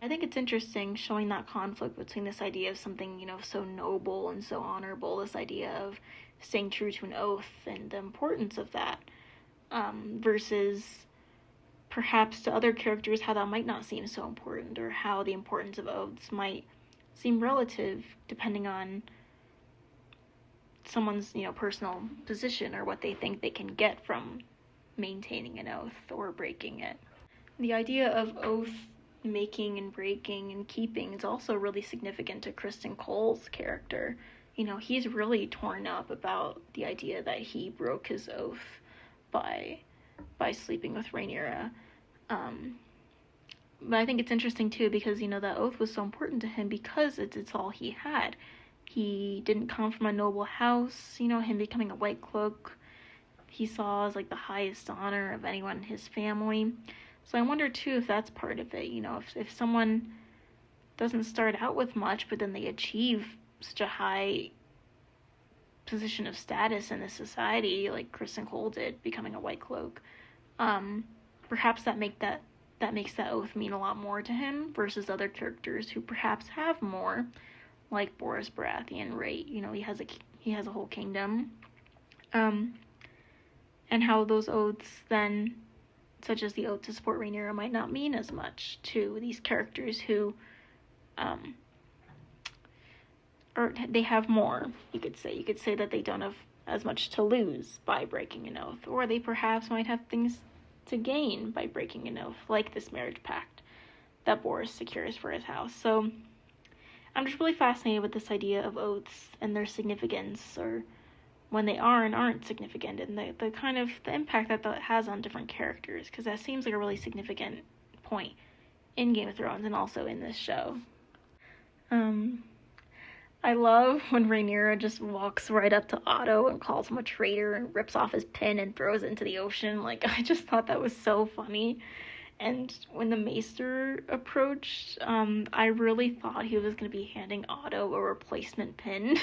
I think it's interesting showing that conflict between this idea of something, you know, so noble and so honorable, this idea of staying true to an oath and the importance of that, versus perhaps to other characters how that might not seem so important, or how the importance of oaths might seem relative depending on someone's, you know, personal position or what they think they can get from maintaining an oath or breaking it. The idea of oath making and breaking and keeping is also really significant to Criston Cole's character. You know, he's really torn up about the idea that he broke his oath by sleeping with Rhaenyra. But I think it's interesting too because, you know, that oath was so important to him because it's all he had. He didn't come from a noble house, you know, him becoming a White Cloak he saw as like the highest honor of anyone in his family. So I wonder too if that's part of it, you know, if someone doesn't start out with much, but then they achieve such a high position of status in this society, like Criston Cole did, becoming a White Cloak, perhaps that makes that oath mean a lot more to him versus other characters who perhaps have more, like Borros Baratheon, right? You know, he has a whole kingdom, and how those oaths then, such as the oath to support Rhaenyra, might not mean as much to these characters who, or they have more, you could say. You could say that they don't have as much to lose by breaking an oath, or they perhaps might have things to gain by breaking an oath, like this marriage pact that Borros secures for his house. So I'm just really fascinated with this idea of oaths and their significance, or when they are and aren't significant, and the kind of the impact that has on different characters, because that seems like a really significant point in Game of Thrones and also in this show. I love when Rhaenyra just walks right up to Otto and calls him a traitor and rips off his pin and throws it into the ocean. Like, I just thought that was so funny. And when the Maester approached, I really thought he was going to be handing Otto a replacement pin.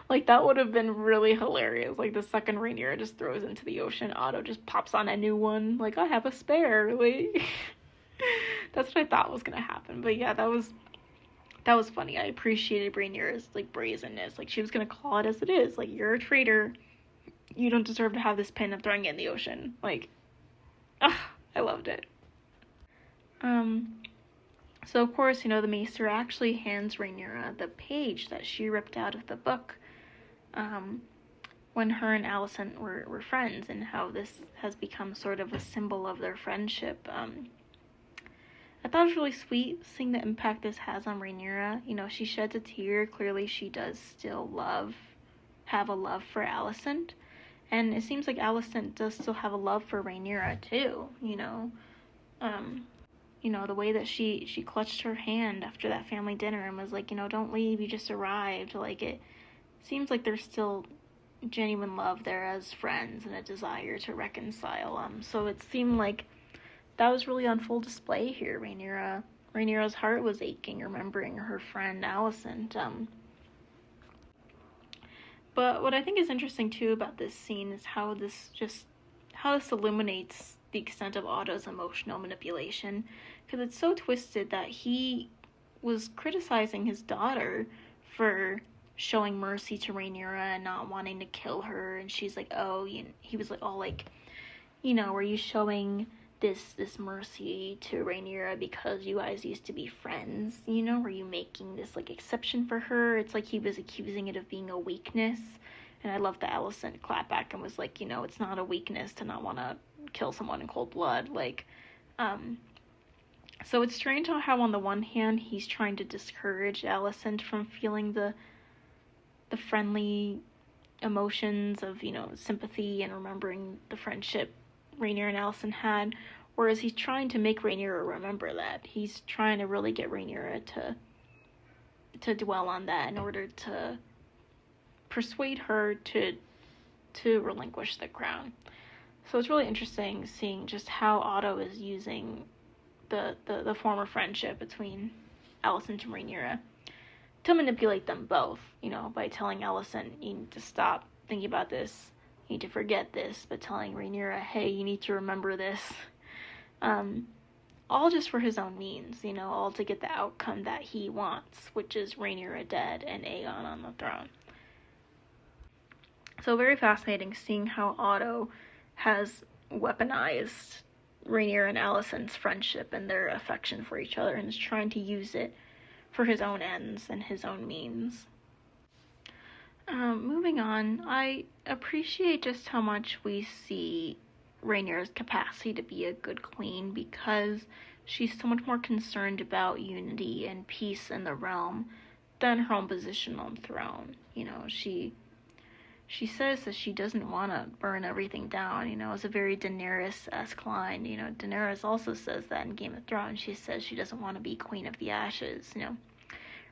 Like, that would have been really hilarious. Like, the second Rhaenyra just throws into the ocean, Otto just pops on a new one. Like, I have a spare. Like, that's what I thought was going to happen. But yeah, that was funny. I appreciated Rhaenyra's, like, brazenness. Like, she was going to call it as it is. Like, you're a traitor. You don't deserve to have this pin. I'm throwing it in the ocean. Like, I loved it. So, of course, you know, the Maester actually hands Rhaenyra the page that she ripped out of the book when her and Alicent were friends, and how this has become sort of a symbol of their friendship. I thought it was really sweet seeing the impact this has on Rhaenyra. You know, she sheds a tear. Clearly, she does still have a love for Alicent. And it seems like Alicent does still have a love for Rhaenyra, too, you know. You know, the way that she clutched her hand after that family dinner and was like, you know, don't leave, you just arrived. Like, it seems like there's still genuine love there as friends and a desire to reconcile. So it seemed like that was really on full display here. Rhaenyra's heart was aching, remembering her friend Alicent. But what I think is interesting too about this scene is how this illuminates the extent of Otto's emotional manipulation, because it's so twisted that he was criticizing his daughter for showing mercy to Rhaenyra and not wanting to kill her, and she's like, oh, he was like, all like, were you showing this mercy to Rhaenyra because you guys used to be friends, were you making this like exception for her? It's like he was accusing it of being a weakness. And I love that Alicent clapped back and was like, it's not a weakness to not want to kill someone in cold blood. Like, so it's strange how on the one hand he's trying to discourage Alicent from feeling the friendly emotions of, sympathy and remembering the friendship Rhaenyra and Alicent had, whereas he's trying to make Rhaenyra remember that. He's trying to really get Rhaenyra to dwell on that in order to persuade her to relinquish the crown. So it's really interesting seeing just how Otto is using the former friendship between Alicent and Rhaenyra to manipulate them both, by telling Alicent, you need to stop thinking about this, you need to forget this, but telling Rhaenyra, hey, you need to remember this. All just for his own means, all to get the outcome that he wants, which is Rhaenyra dead and Aegon on the throne. So very fascinating seeing how Otto has weaponized Rhaenyra and Alicent's friendship and their affection for each other and is trying to use it for his own ends and his own means. Moving on, I appreciate just how much we see Rhaenyra's capacity to be a good queen because she's so much more concerned about unity and peace in the realm than her own position on the throne. She says that she doesn't want to burn everything down, it's a very Daenerys-esque line. Daenerys also says that in Game of Thrones. She says she doesn't want to be Queen of the Ashes,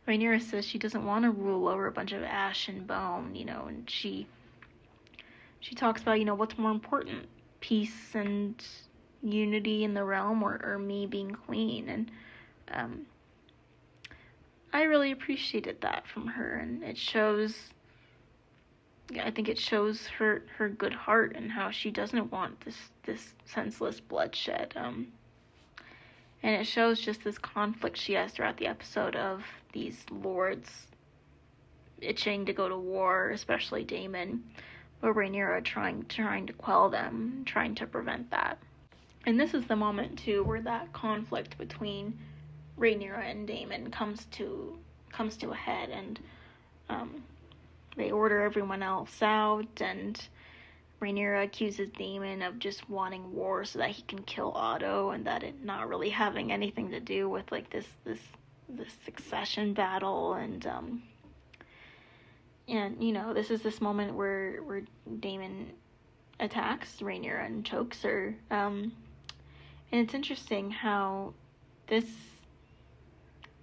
Rhaenyra says she doesn't want to rule over a bunch of ash and bone, and she talks about, what's more important, peace and unity in the realm or me being queen, and I really appreciated that from her, and it shows... I think it shows her good heart and how she doesn't want this senseless bloodshed. And it shows just this conflict she has throughout the episode of these lords itching to go to war, especially Daemon, but Rhaenyra trying to quell them, trying to prevent that. And this is the moment too where that conflict between Rhaenyra and Daemon comes to a head, and they order everyone else out, and Rhaenyra accuses Daemon of just wanting war so that he can kill Otto, and that it not really having anything to do with like this succession battle, and this is this moment where Daemon attacks Rhaenyra and chokes her, and it's interesting how this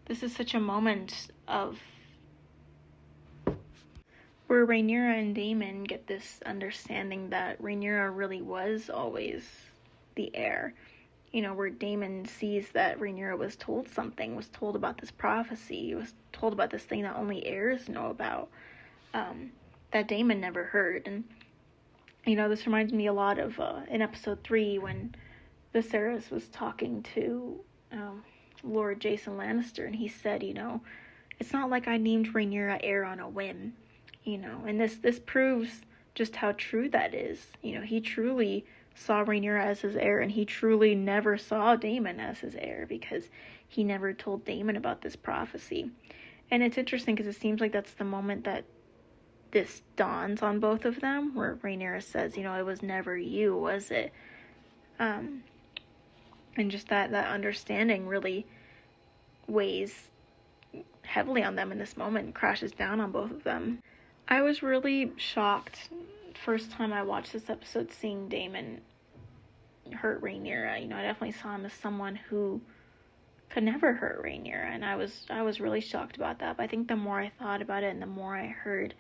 is such a moment of where Rhaenyra and Daemon get this understanding that Rhaenyra really was always the heir. Where Daemon sees that Rhaenyra was told about this prophecy, was told about this thing that only heirs know about, that Daemon never heard. And, this reminds me a lot of in episode 3 when Lucerys was talking to Lord Jace Lannister, and he said, it's not like I named Rhaenyra heir on a whim. And this proves just how true that is. He truly saw Rhaenyra as his heir, and he truly never saw Daemon as his heir because he never told Daemon about this prophecy. And it's interesting because it seems like that's the moment that this dawns on both of them, where Rhaenyra says, it was never you, was it? And just that understanding really weighs heavily on them in this moment and crashes down on both of them. I was really shocked first time I watched this episode seeing Daemon hurt Rhaenyra. I definitely saw him as someone who could never hurt Rhaenyra, and I was really shocked about that. But I think the more I thought about it and the more I heard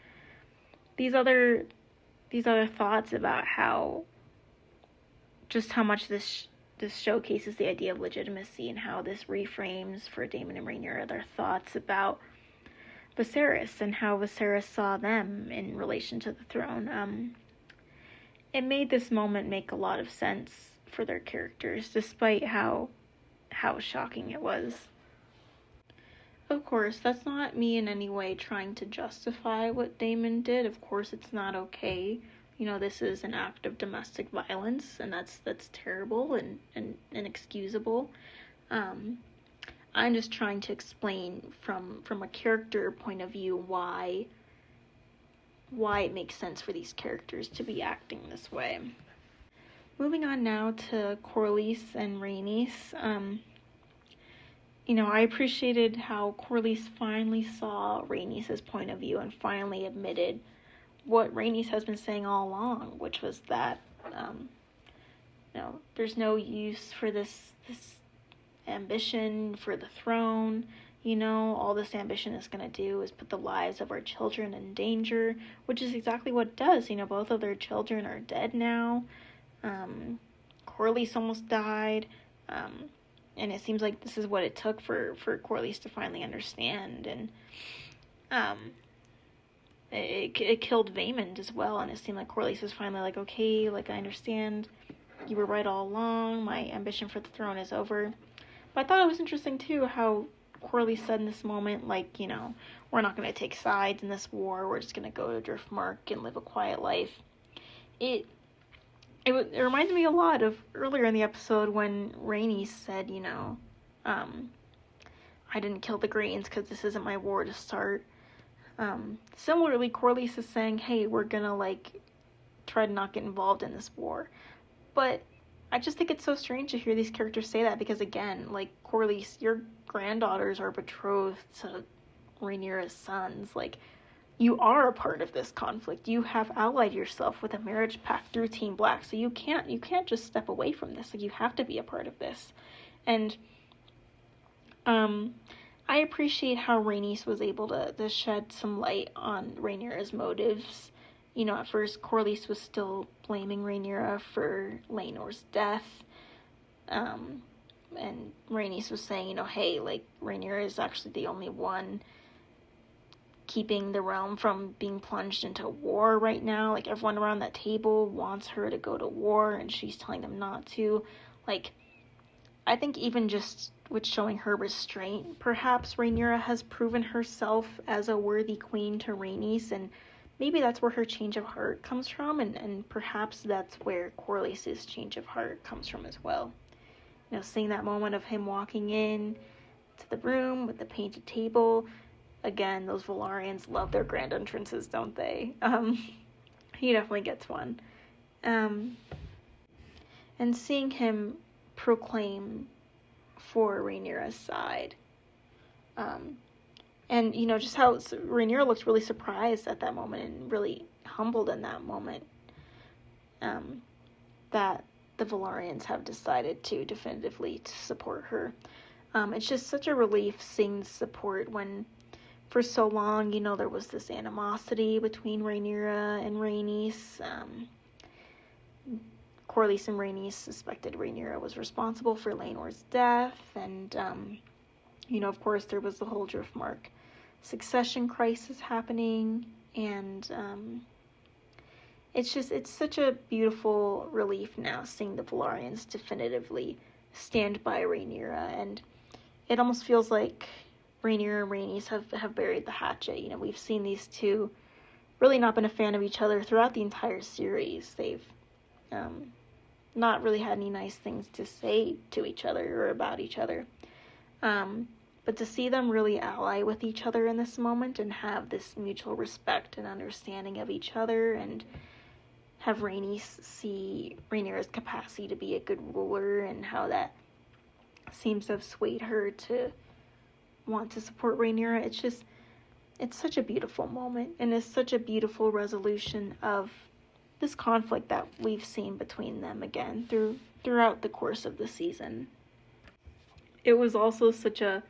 these other thoughts about how much this showcases the idea of legitimacy, and how this reframes for Daemon and Rhaenyra their thoughts about Viserys and how Viserys saw them in relation to the throne. It made this moment make a lot of sense for their characters, despite how shocking it was. Of course, that's not me in any way trying to justify what Daemon did. Of course, it's not okay. You know, this is an act of domestic violence, and that's terrible and inexcusable. I'm just trying to explain from a character point of view why it makes sense for these characters to be acting this way. Moving on now to Corlys and Rhaenys. You know, I appreciated how Corlys finally saw Rhaenys' point of view and finally admitted what Rhaenys has been saying all along, which was that, there's no use for this ambition for the throne. You know, all this ambition is going to do is put the lives of our children in danger, which is exactly what it does. You know, both of their children are dead now. Corlys almost died. And it seems like this is what it took for Corlys to finally understand. And it killed Vaemond as well. And it seemed like Corlys was finally like, okay, like, I understand. You were right all along. My ambition for the throne is over. But I thought it was interesting, too, how Corlys said in this moment, like, you know, we're not going to take sides in this war. We're just going to go to Driftmark and live a quiet life. It reminds me a lot of earlier in the episode when Rhaenys said, you know, I didn't kill the Greens because this isn't my war to start. Similarly, Corlys is saying, hey, we're gonna, like, try to not get involved in this war. But I just think it's so strange to hear these characters say that because, again, like, Corlys, your granddaughters are betrothed to Rhaenyra's sons. Like, you are a part of this conflict. You have allied yourself with a marriage pact through Team Black, so you can't just step away from this. Like, you have to be a part of this. And I appreciate how Rhaenys was able to shed some light on Rhaenyra's motives. You know, at first Corlys was still blaming Rhaenyra for Laenor's death. And Rhaenys was saying, you know, hey, like, Rhaenyra is actually the only one keeping the realm from being plunged into war right now. Like, everyone around that table wants her to go to war, and she's telling them not to. Like, I think even just with showing her restraint, perhaps Rhaenyra has proven herself as a worthy queen to Rhaenys, and maybe that's where her change of heart comes from, and perhaps that's where Corlys' change of heart comes from as well. You know, seeing that moment of him walking in to the room with the painted table. Again, those Velaryons love their grand entrances, don't they? He definitely gets one. And seeing him proclaim for Rhaenyra's side. And, you know, just how Rhaenyra looked really surprised at that moment and really humbled in that moment. That the Velaryons have decided to definitively to support her. It's just such a relief seeing the support when for so long, you know, there was this animosity between Rhaenyra and Rhaenys. Corlys and Rhaenys suspected Rhaenyra was responsible for Laenor's death, and, you know, of course, there was the whole Driftmark succession crisis happening, and it's such a beautiful relief now seeing the Velaryons definitively stand by Rhaenyra, and it almost feels like Rhaenyra and Rhaenys have buried the hatchet. You know, we've seen these two really not been a fan of each other throughout the entire series. They've not really had any nice things to say to each other or about each other. But to see them really ally with each other in this moment and have this mutual respect and understanding of each other, and have Rhaenys see Rhaenyra's capacity to be a good ruler and how that seems to have swayed her to want to support Rhaenyra. It's such a beautiful moment, and it's such a beautiful resolution of this conflict that we've seen between them again throughout the course of the season. It was also such a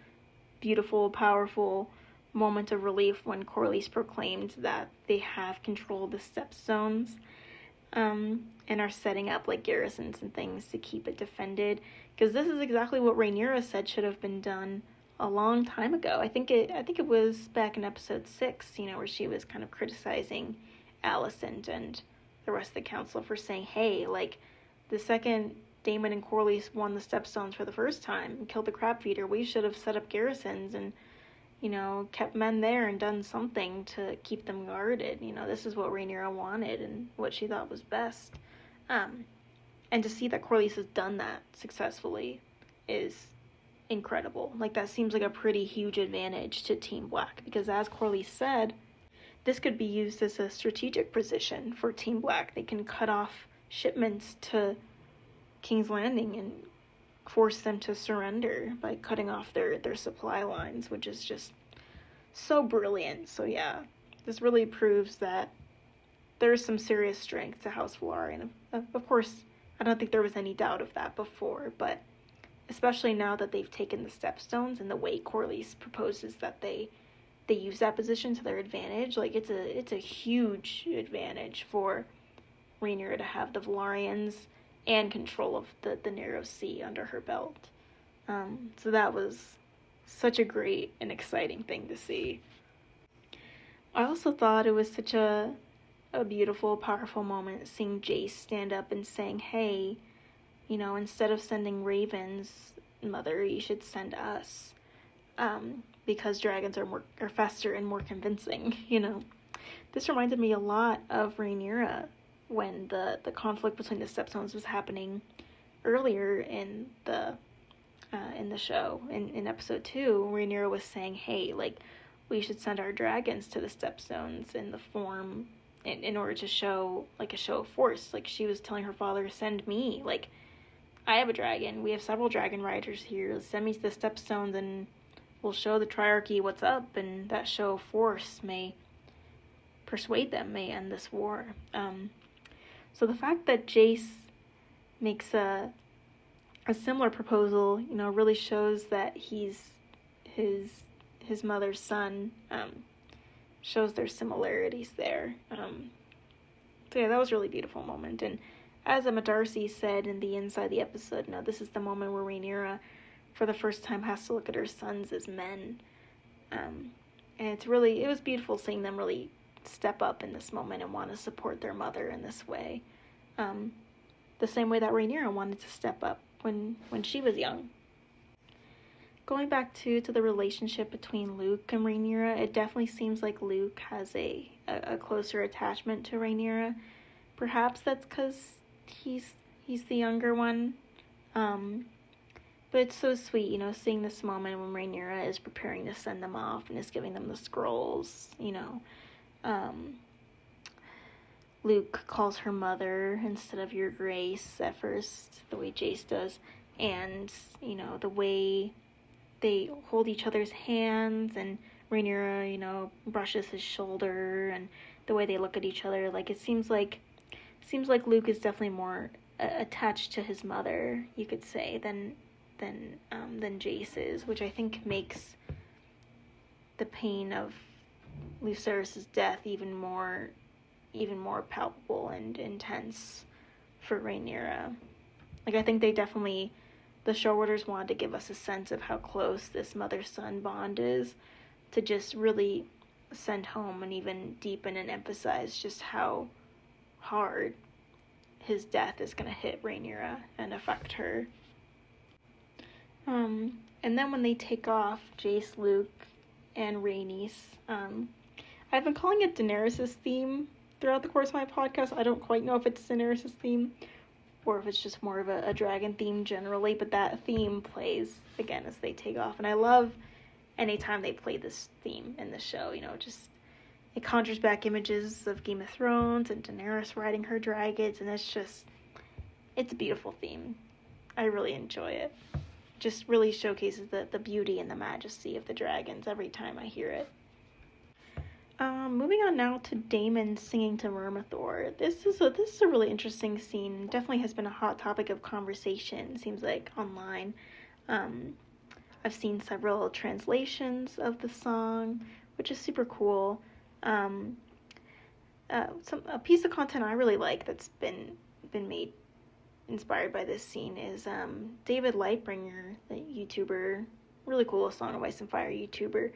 beautiful, powerful moment of relief when Corlys proclaimed that they have control of the stepstones, and are setting up like garrisons and things to keep it defended, because this is exactly what Rhaenyra said should have been done a long time ago. I think it was back in episode 6, you know, where she was kind of criticizing Alicent and the rest of the council for saying, hey, like, the second Daemon and Corlys won the stepstones for the first time and killed the crab feeder, we should have set up garrisons and, kept men there and done something to keep them guarded. This is what Rhaenyra wanted and what she thought was best. And to see that Corlys has done that successfully is incredible. Like, that seems like a pretty huge advantage to Team Black, because as Corlys said, this could be used as a strategic position for Team Black. They can cut off shipments to King's Landing and force them to surrender by cutting off their supply lines, which is just so brilliant. So yeah, this really proves that there's some serious strength to House Velaryon. Of course, I don't think there was any doubt of that before, but especially now that they've taken the stepstones and the way Corlys proposes that they use that position to their advantage, like, it's a huge advantage for Rhaenyra to have the Velaryons and control of the narrow sea under her belt. So that was such a great and exciting thing to see. I also thought it was such a beautiful, powerful moment seeing Jace stand up and saying, hey, instead of sending ravens, Mother, you should send us. Because dragons are faster and more convincing, This reminded me a lot of Rhaenyra when the conflict between the stepstones was happening earlier in the show. In episode 2, Rhaenyra was saying, hey, like, we should send our dragons to the stepstones in the form, in order to show, like, a show of force. Like, she was telling her father, send me, like, I have a dragon, we have several dragon riders here, send me to the stepstones and we'll show the Triarchy what's up, and that show of force may persuade them, may end this war. So the fact that Jace makes a similar proposal, really shows that he's his mother's son, shows their similarities there. So yeah, that was a really beautiful moment. And as Emma Darcy said in the Inside the episode, this is the moment where Rhaenyra, for the first time, has to look at her sons as men. And it was beautiful seeing them really step up in this moment and want to support their mother in this way. The same way that Rhaenyra wanted to step up when she was young. Going back to the relationship between Luke and Rhaenyra, it definitely seems like Luke has a closer attachment to Rhaenyra. Perhaps that's because he's the younger one. But it's so sweet, seeing this moment when Rhaenyra is preparing to send them off and is giving them the scrolls, Luke calls her mother instead of your grace at first, the way Jace does, and, the way they hold each other's hands, and Rhaenyra, brushes his shoulder, and the way they look at each other, like, it seems like Luke is definitely more attached to his mother, you could say, than Jace is, which I think makes the pain of Lucerys' death even more palpable and intense for Rhaenyra. Like, I think the showrunners wanted to give us a sense of how close this mother-son bond is, to just really send home and even deepen and emphasize just how hard his death is going to hit Rhaenyra and affect her. And then when they take off, Jace, Luke, and Rhaenys, I've been calling it Daenerys' theme throughout the course of my podcast. I don't quite know if it's Daenerys' theme or if it's just more of a dragon theme generally, but that theme plays again as they take off. And I love anytime they play this theme in the show, just it conjures back images of Game of Thrones and Daenerys riding her dragons, and it's a beautiful theme. I really enjoy it. Just really showcases the beauty and the majesty of the dragons every time I hear it. Moving on now to Daemon singing to Vermithor. This is a really interesting scene. Definitely has been a hot topic of conversation, seems like, online. I've seen several translations of the song, which is super cool. A piece of content I really like that's been made inspired by this scene is David Lightbringer, the YouTuber, really cool Song of Ice and Fire YouTuber.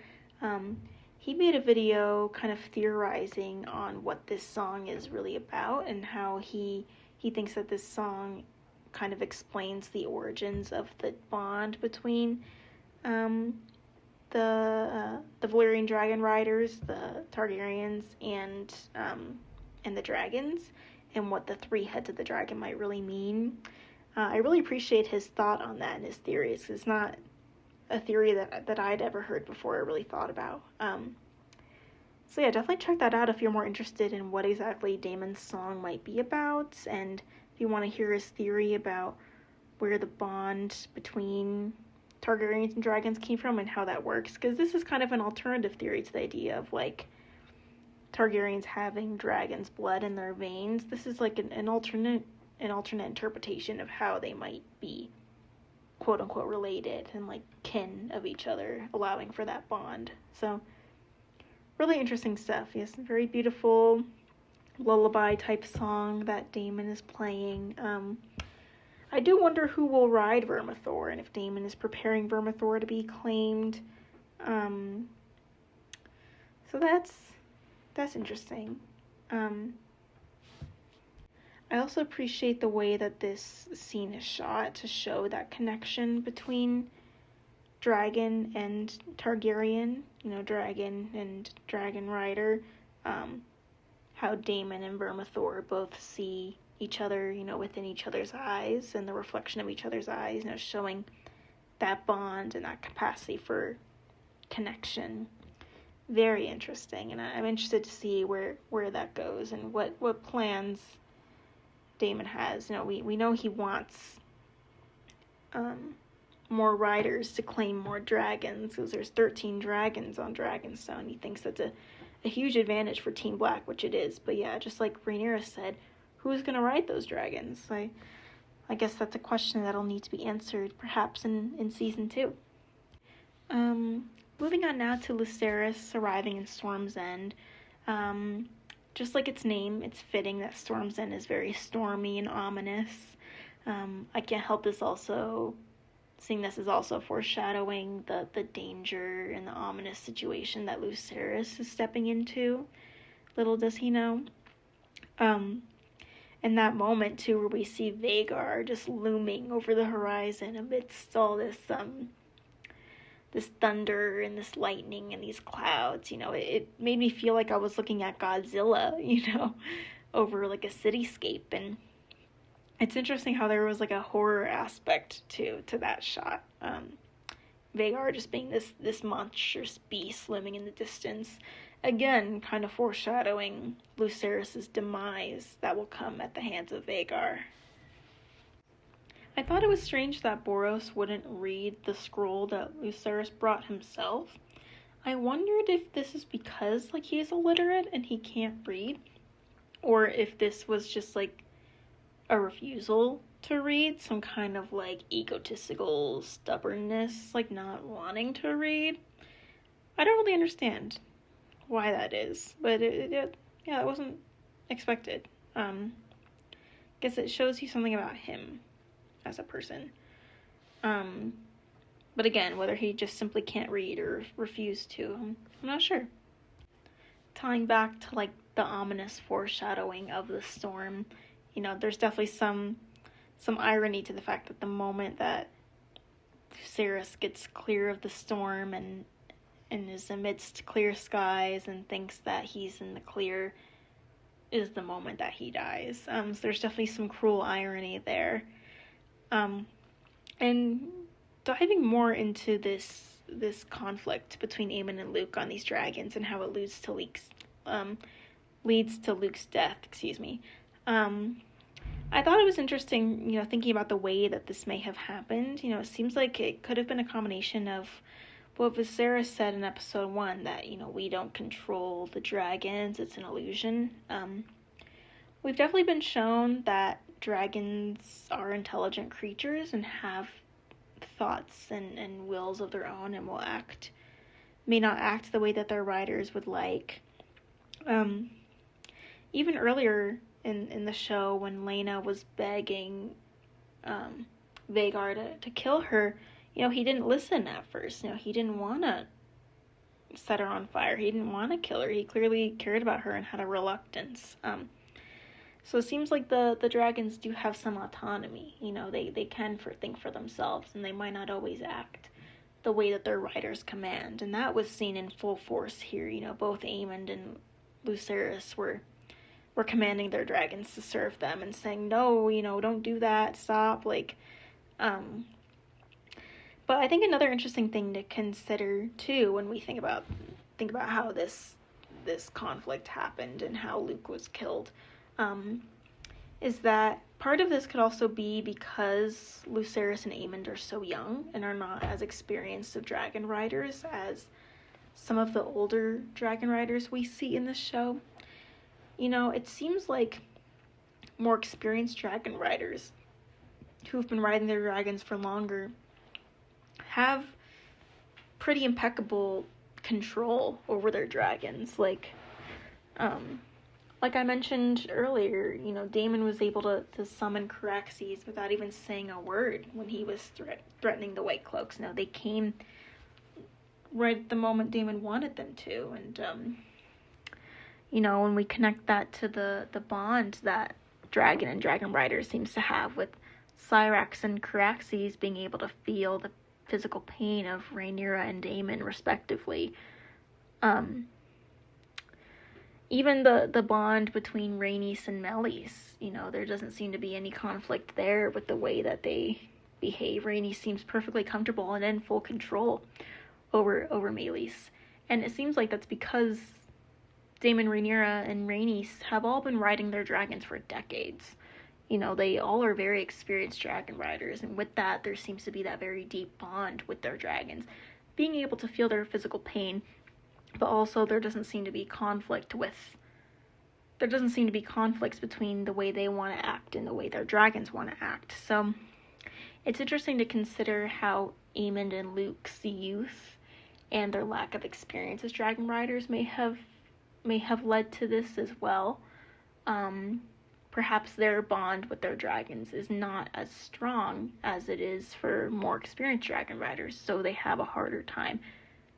He made a video kind of theorizing on what this song is really about and how he thinks that this song kind of explains the origins of the bond between the Valyrian dragon riders, the Targaryens, and the dragons, and what the 3 heads of the dragon might really mean. I really appreciate his thought on that and his theories. It's not a theory that I'd ever heard before or really thought about. So yeah, definitely check that out if you're more interested in what exactly Daemon's song might be about, and if you want to hear his theory about where the bond between Targaryens and dragons came from and how that works, because this is kind of an alternative theory to the idea of, like, Targaryens having dragon's blood in their veins. This is like an alternate interpretation of how they might be quote unquote related and like kin of each other, allowing for that bond. So really interesting stuff. Yes, very beautiful lullaby type song that Daemon is playing. I do wonder who will ride Vermithor, and if Daemon is preparing Vermithor to be claimed. So that's interesting. I also appreciate the way that this scene is shot to show that connection between dragon and Targaryen, dragon and dragon rider. How Daemon and Vermithor both see each other, within each other's eyes and the reflection of each other's eyes, showing that bond and that capacity for connection. Very interesting, and I'm interested to see where that goes and what plans Daemon has. We know he wants more riders to claim more dragons, because there's 13 dragons on Dragonstone. He thinks that's a huge advantage for Team Black, which it is. But yeah, just like Rhaenyra said, who's going to ride those dragons? I guess that's a question that'll need to be answered perhaps in season 2. Moving on now to Lucerys arriving in Storm's End. Just like its name, it's fitting that Storm's End is very stormy and ominous. I can't help seeing this is also foreshadowing the danger and the ominous situation that Lucerys is stepping into. Little does he know. And that moment too, where we see Vhagar just looming over the horizon amidst all this thunder and this lightning and these clouds, it made me feel like I was looking at Godzilla, over like a cityscape. And it's interesting how there was like a horror aspect to that shot. Vhagar just being this monstrous beast looming in the distance. Again, kind of foreshadowing Lucerys' demise that will come at the hands of Vhagar. I thought it was strange that Borros wouldn't read the scroll that Lucerys brought himself. I wondered if this is because, he is illiterate and he can't read, or if this was just, a refusal to read, some kind of, egotistical stubbornness, not wanting to read. I don't really understand why that is, but it wasn't expected. Guess it shows you something about him as a person. But again, whether he just simply can't read or refused to, I'm not sure. Tying back to the ominous foreshadowing of the storm, there's definitely some irony to the fact that the moment that Lucerys gets clear of the storm and is amidst clear skies and thinks that he's in the clear is the moment that he dies. So there's definitely some cruel irony there. And diving more into this conflict between Daemon and Luke on these dragons and how it leads to Luke's death, I thought it was interesting, thinking about the way that this may have happened. It seems like it could have been a combination of what Viserys said in episode 1, that, we don't control the dragons, it's an illusion. We've definitely been shown that dragons are intelligent creatures and have thoughts and wills of their own and may not act the way that their riders would like. Even earlier in the show, when Laena was begging Vhagar to kill her, he didn't listen at first. He didn't want to set her on fire. He didn't want to kill her. He clearly cared about her and had a reluctance. So it seems like the dragons do have some autonomy. They can think for themselves, and they might not always act the way that their riders command. And that was seen in full force here. Both Aemond and Lucerys were commanding their dragons to serve them and saying, no, don't do that, stop, but I think another interesting thing to consider too when we think about how this conflict happened and how Luke was killed, is that part of this could also be because Lucerys and Aemond are so young and are not as experienced of dragon riders as some of the older dragon riders we see in this show. It seems like more experienced dragon riders who've been riding their dragons for longer have pretty impeccable control over their dragons. Like I mentioned earlier, Daemon was able to summon Caraxes without even saying a word when he was threatening the White Cloaks. Now, they came right at the moment Daemon wanted them to, and when we connect that to the bond that dragon and dragon rider seems to have with Syrax and Caraxes being able to feel the physical pain of Rhaenyra and Daemon, respectively. Even the bond between Rhaenys and Meleys, there doesn't seem to be any conflict there with the way that they behave. Rhaenys seems perfectly comfortable and in full control over Meleys. And it seems like that's because Daemon, Rhaenyra, and Rhaenys have all been riding their dragons for decades. They all are very experienced dragon riders, and with that, there seems to be that very deep bond with their dragons, being able to feel their physical pain, but also there doesn't seem to be conflicts between the way they want to act and the way their dragons want to act. So it's interesting to consider how Aemond and Luke's youth and their lack of experience as dragon riders may have led to this as well. Perhaps their bond with their dragons is not as strong as it is for more experienced dragon riders, so they have a harder time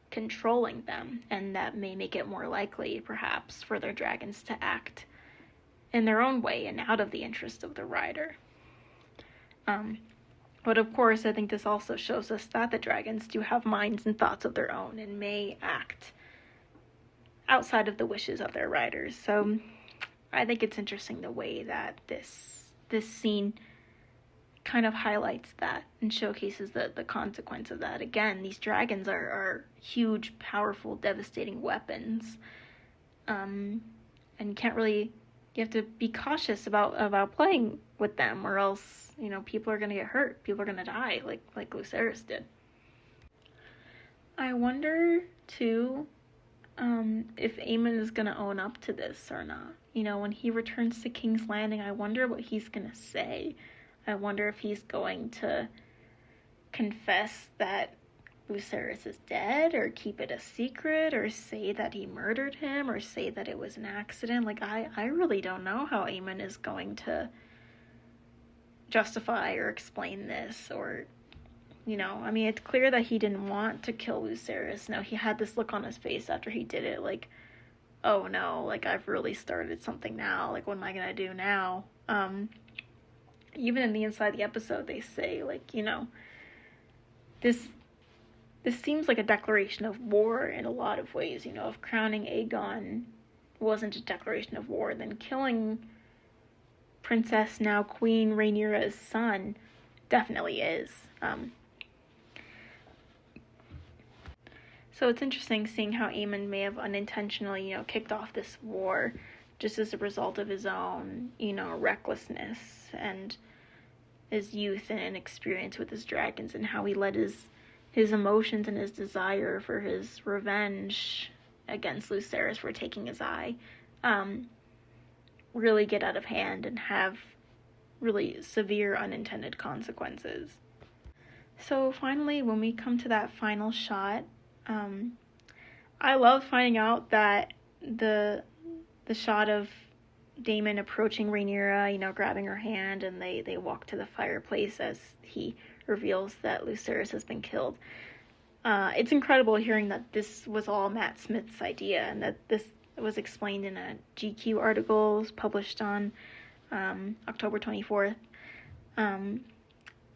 controlling them, and that may make it more likely, perhaps, for their dragons to act in their own way and out of the interest of the rider. But of course, I think this also shows us that the dragons do have minds and thoughts of their own and may act outside of the wishes of their riders. So I think it's interesting the way that this scene kind of highlights that and showcases the consequence of that. Again, these dragons are huge, powerful, devastating weapons. And you have to be cautious about playing with them, or else, people are going to get hurt. People are going to die, like Lucerys did. I wonder, too, if Aemond is going to own up to this or not. When he returns to King's Landing, I wonder what he's going to say. I wonder if he's going to confess that Lucerys is dead, or keep it a secret, or say that he murdered him, or say that it was an accident. I really don't know how Aemond is going to justify or explain this, or, it's clear that he didn't want to kill Lucerys. Now, he had this look on his face after he did it, oh no, I've really started something now, what am I gonna do now? Even in the inside the episode, they say, this seems like a declaration of war in a lot of ways. If crowning Aegon wasn't a declaration of war, then killing Princess, now Queen Rhaenyra's son, definitely is. So it's interesting seeing how Aemond may have unintentionally, kicked off this war just as a result of his own, recklessness and his youth and inexperience with his dragons, and how he let his emotions and his desire for his revenge against Lucerys for taking his eye really get out of hand and have really severe unintended consequences. So finally, when we come to that final shot, I love finding out that the shot of Daemon approaching Rhaenyra, grabbing her hand, and they walk to the fireplace as he reveals that Lucerys has been killed. It's incredible hearing that this was all Matt Smith's idea, and that this was explained in a GQ article published on October 24th.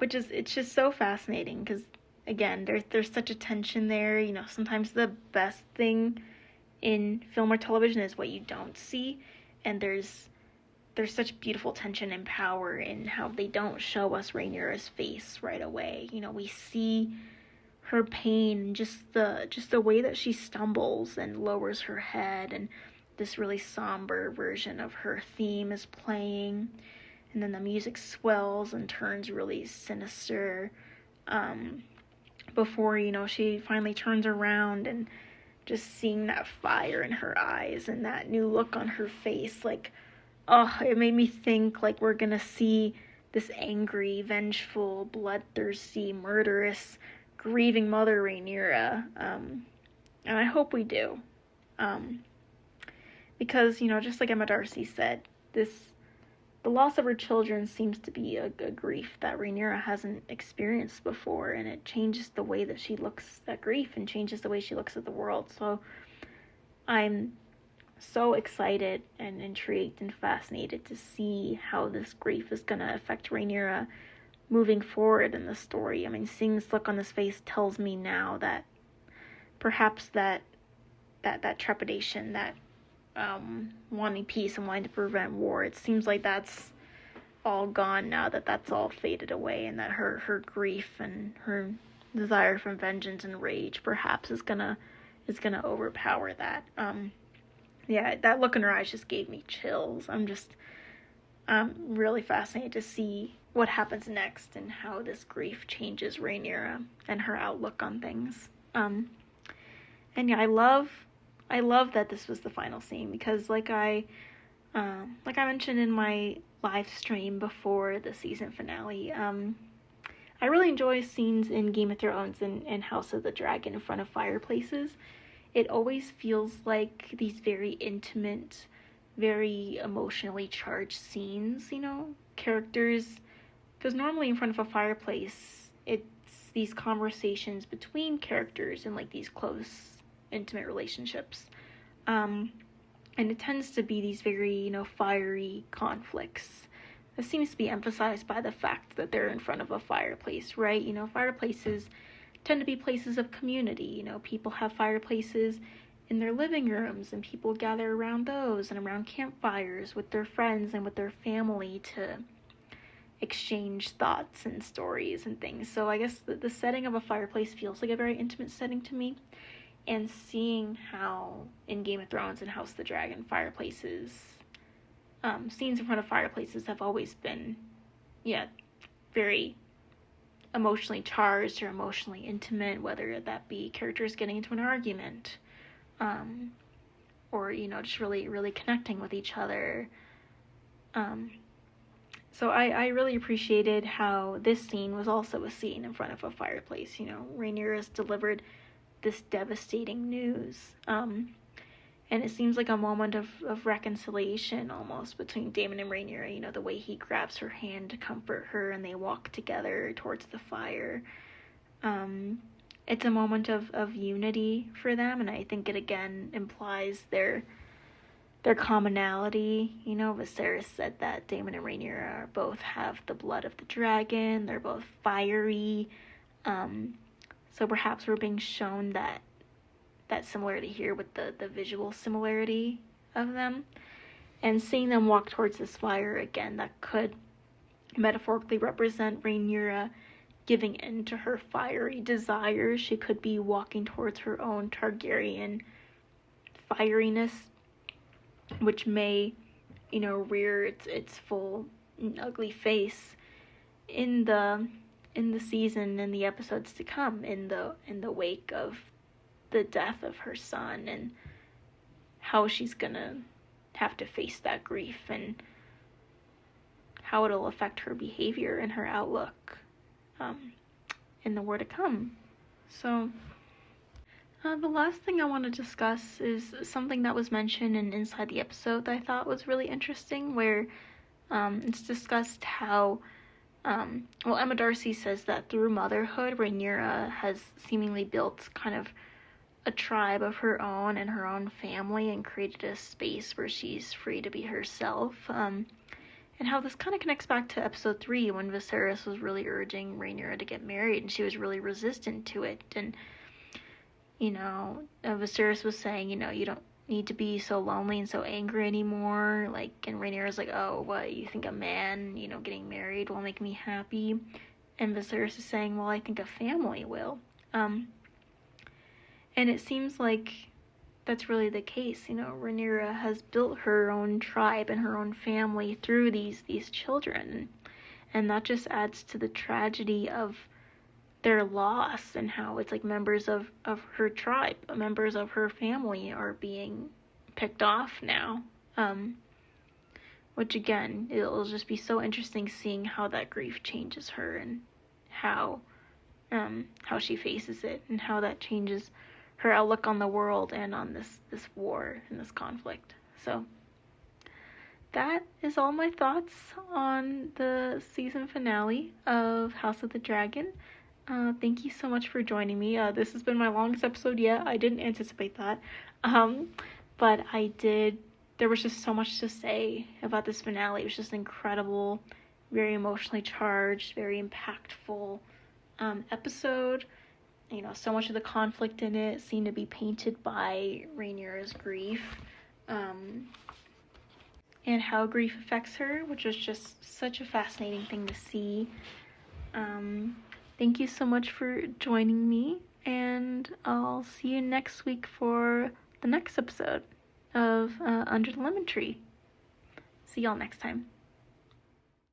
It's just so fascinating, because again, there's such a tension there. You know, sometimes the best thing in film or television is what you don't see, and there's such beautiful tension and power in how they don't show us Rhaenyra's face right away. You know, we see her pain, just the way that she stumbles and lowers her head, and this really somber version of her theme is playing, and then the music swells and turns really sinister, before, you know, she finally turns around, and just seeing that fire in her eyes and that new look on her face, like, oh, it made me think, like, we're gonna see this angry, vengeful, bloodthirsty, murderous, grieving mother Rhaenyra, and I hope we do, because, you know, just like Emma Darcy said, the loss of her children seems to be a grief that Rhaenyra hasn't experienced before, and it changes the way that she looks at grief and changes the way she looks at the world. So I'm so excited and intrigued and fascinated to see how this grief is going to affect Rhaenyra moving forward in the story. I mean, seeing this look on his face tells me now that perhaps that trepidation, that wanting peace and wanting to prevent war, it seems like that's all gone now, that's all faded away, and that her grief and her desire for vengeance and rage perhaps is gonna overpower that. Yeah, that look in her eyes just gave me chills. I'm really fascinated to see what happens next and how this grief changes Rhaenyra and her outlook on things. And yeah, I love that this was the final scene, because like I mentioned in my live stream before the season finale, I really enjoy scenes in Game of Thrones and House of the Dragon in front of fireplaces. It always feels like these very intimate, very emotionally charged scenes, you know, characters, because normally in front of a fireplace, it's these conversations between characters in like these close, intimate relationships, and it tends to be these very, you know, fiery conflicts. This seems to be emphasized by the fact that they're in front of a fireplace, right? You know, fireplaces tend to be places of community. You know, people have fireplaces in their living rooms, and people gather around those and around campfires with their friends and with their family to exchange thoughts and stories and things. So I guess the setting of a fireplace feels like a very intimate setting to me. And seeing how in Game of Thrones and House of the Dragon, fireplaces, scenes in front of fireplaces have always been, yeah, very emotionally charged or emotionally intimate, whether that be characters getting into an argument, or, you know, just really, really connecting with each other. So I really appreciated how this scene was also a scene in front of a fireplace. You know, Rhaenyra's delivered this devastating news, and it seems like a moment of reconciliation almost between Daemon and Rhaenyra. You know, the way he grabs her hand to comfort her and they walk together towards the fire. It's a moment of unity for them, and I think it again implies their commonality. You know, Viserys said that Daemon and Rhaenyra both have the blood of the dragon, they're both fiery, so perhaps we're being shown that similarity here with the visual similarity of them. And seeing them walk towards this fire again, that could metaphorically represent Rhaenyra giving in to her fiery desires. She could be walking towards her own Targaryen fieriness, which may, you know, rear its full ugly face in the season and the episodes to come, in the wake of the death of her son, and how she's gonna have to face that grief and how it'll affect her behavior and her outlook in the war to come. So the last thing I want to discuss is something that was mentioned inside the episode that I thought was really interesting, where it's discussed how Emma Darcy says that through motherhood, Rhaenyra has seemingly built kind of a tribe of her own and her own family, and created a space where she's free to be herself. And And how this kind of connects back to episode 3 when Viserys was really urging Rhaenyra to get married and she was really resistant to it. And, Viserys was saying, you don't need to be so lonely and so angry anymore. Like, and Rhaenyra's like, oh, what, you think a man, getting married will make me happy? And Viserys is saying, well, I think a family will. And it seems like that's really the case. Rhaenyra has built her own tribe and her own family through these children. And that just adds to the tragedy of their loss and how it's like members of her tribe, members of her family are being picked off now. Which again, it'll just be so interesting seeing how that grief changes her and how she faces it and how that changes her outlook on the world and on this war and this conflict. So that is all my thoughts on the season finale of House of the Dragon. Thank you so much for joining me. This has been my longest episode yet. I didn't anticipate that. But there was just so much to say about this finale. It was just incredible, very emotionally charged, very impactful episode. So much of the conflict in it seemed to be painted by Rhaenyra's grief, and how grief affects her, which was just such a fascinating thing to see. Thank you so much for joining me, and I'll see you next week for the next episode of Under the Lemon Tree. See y'all next time.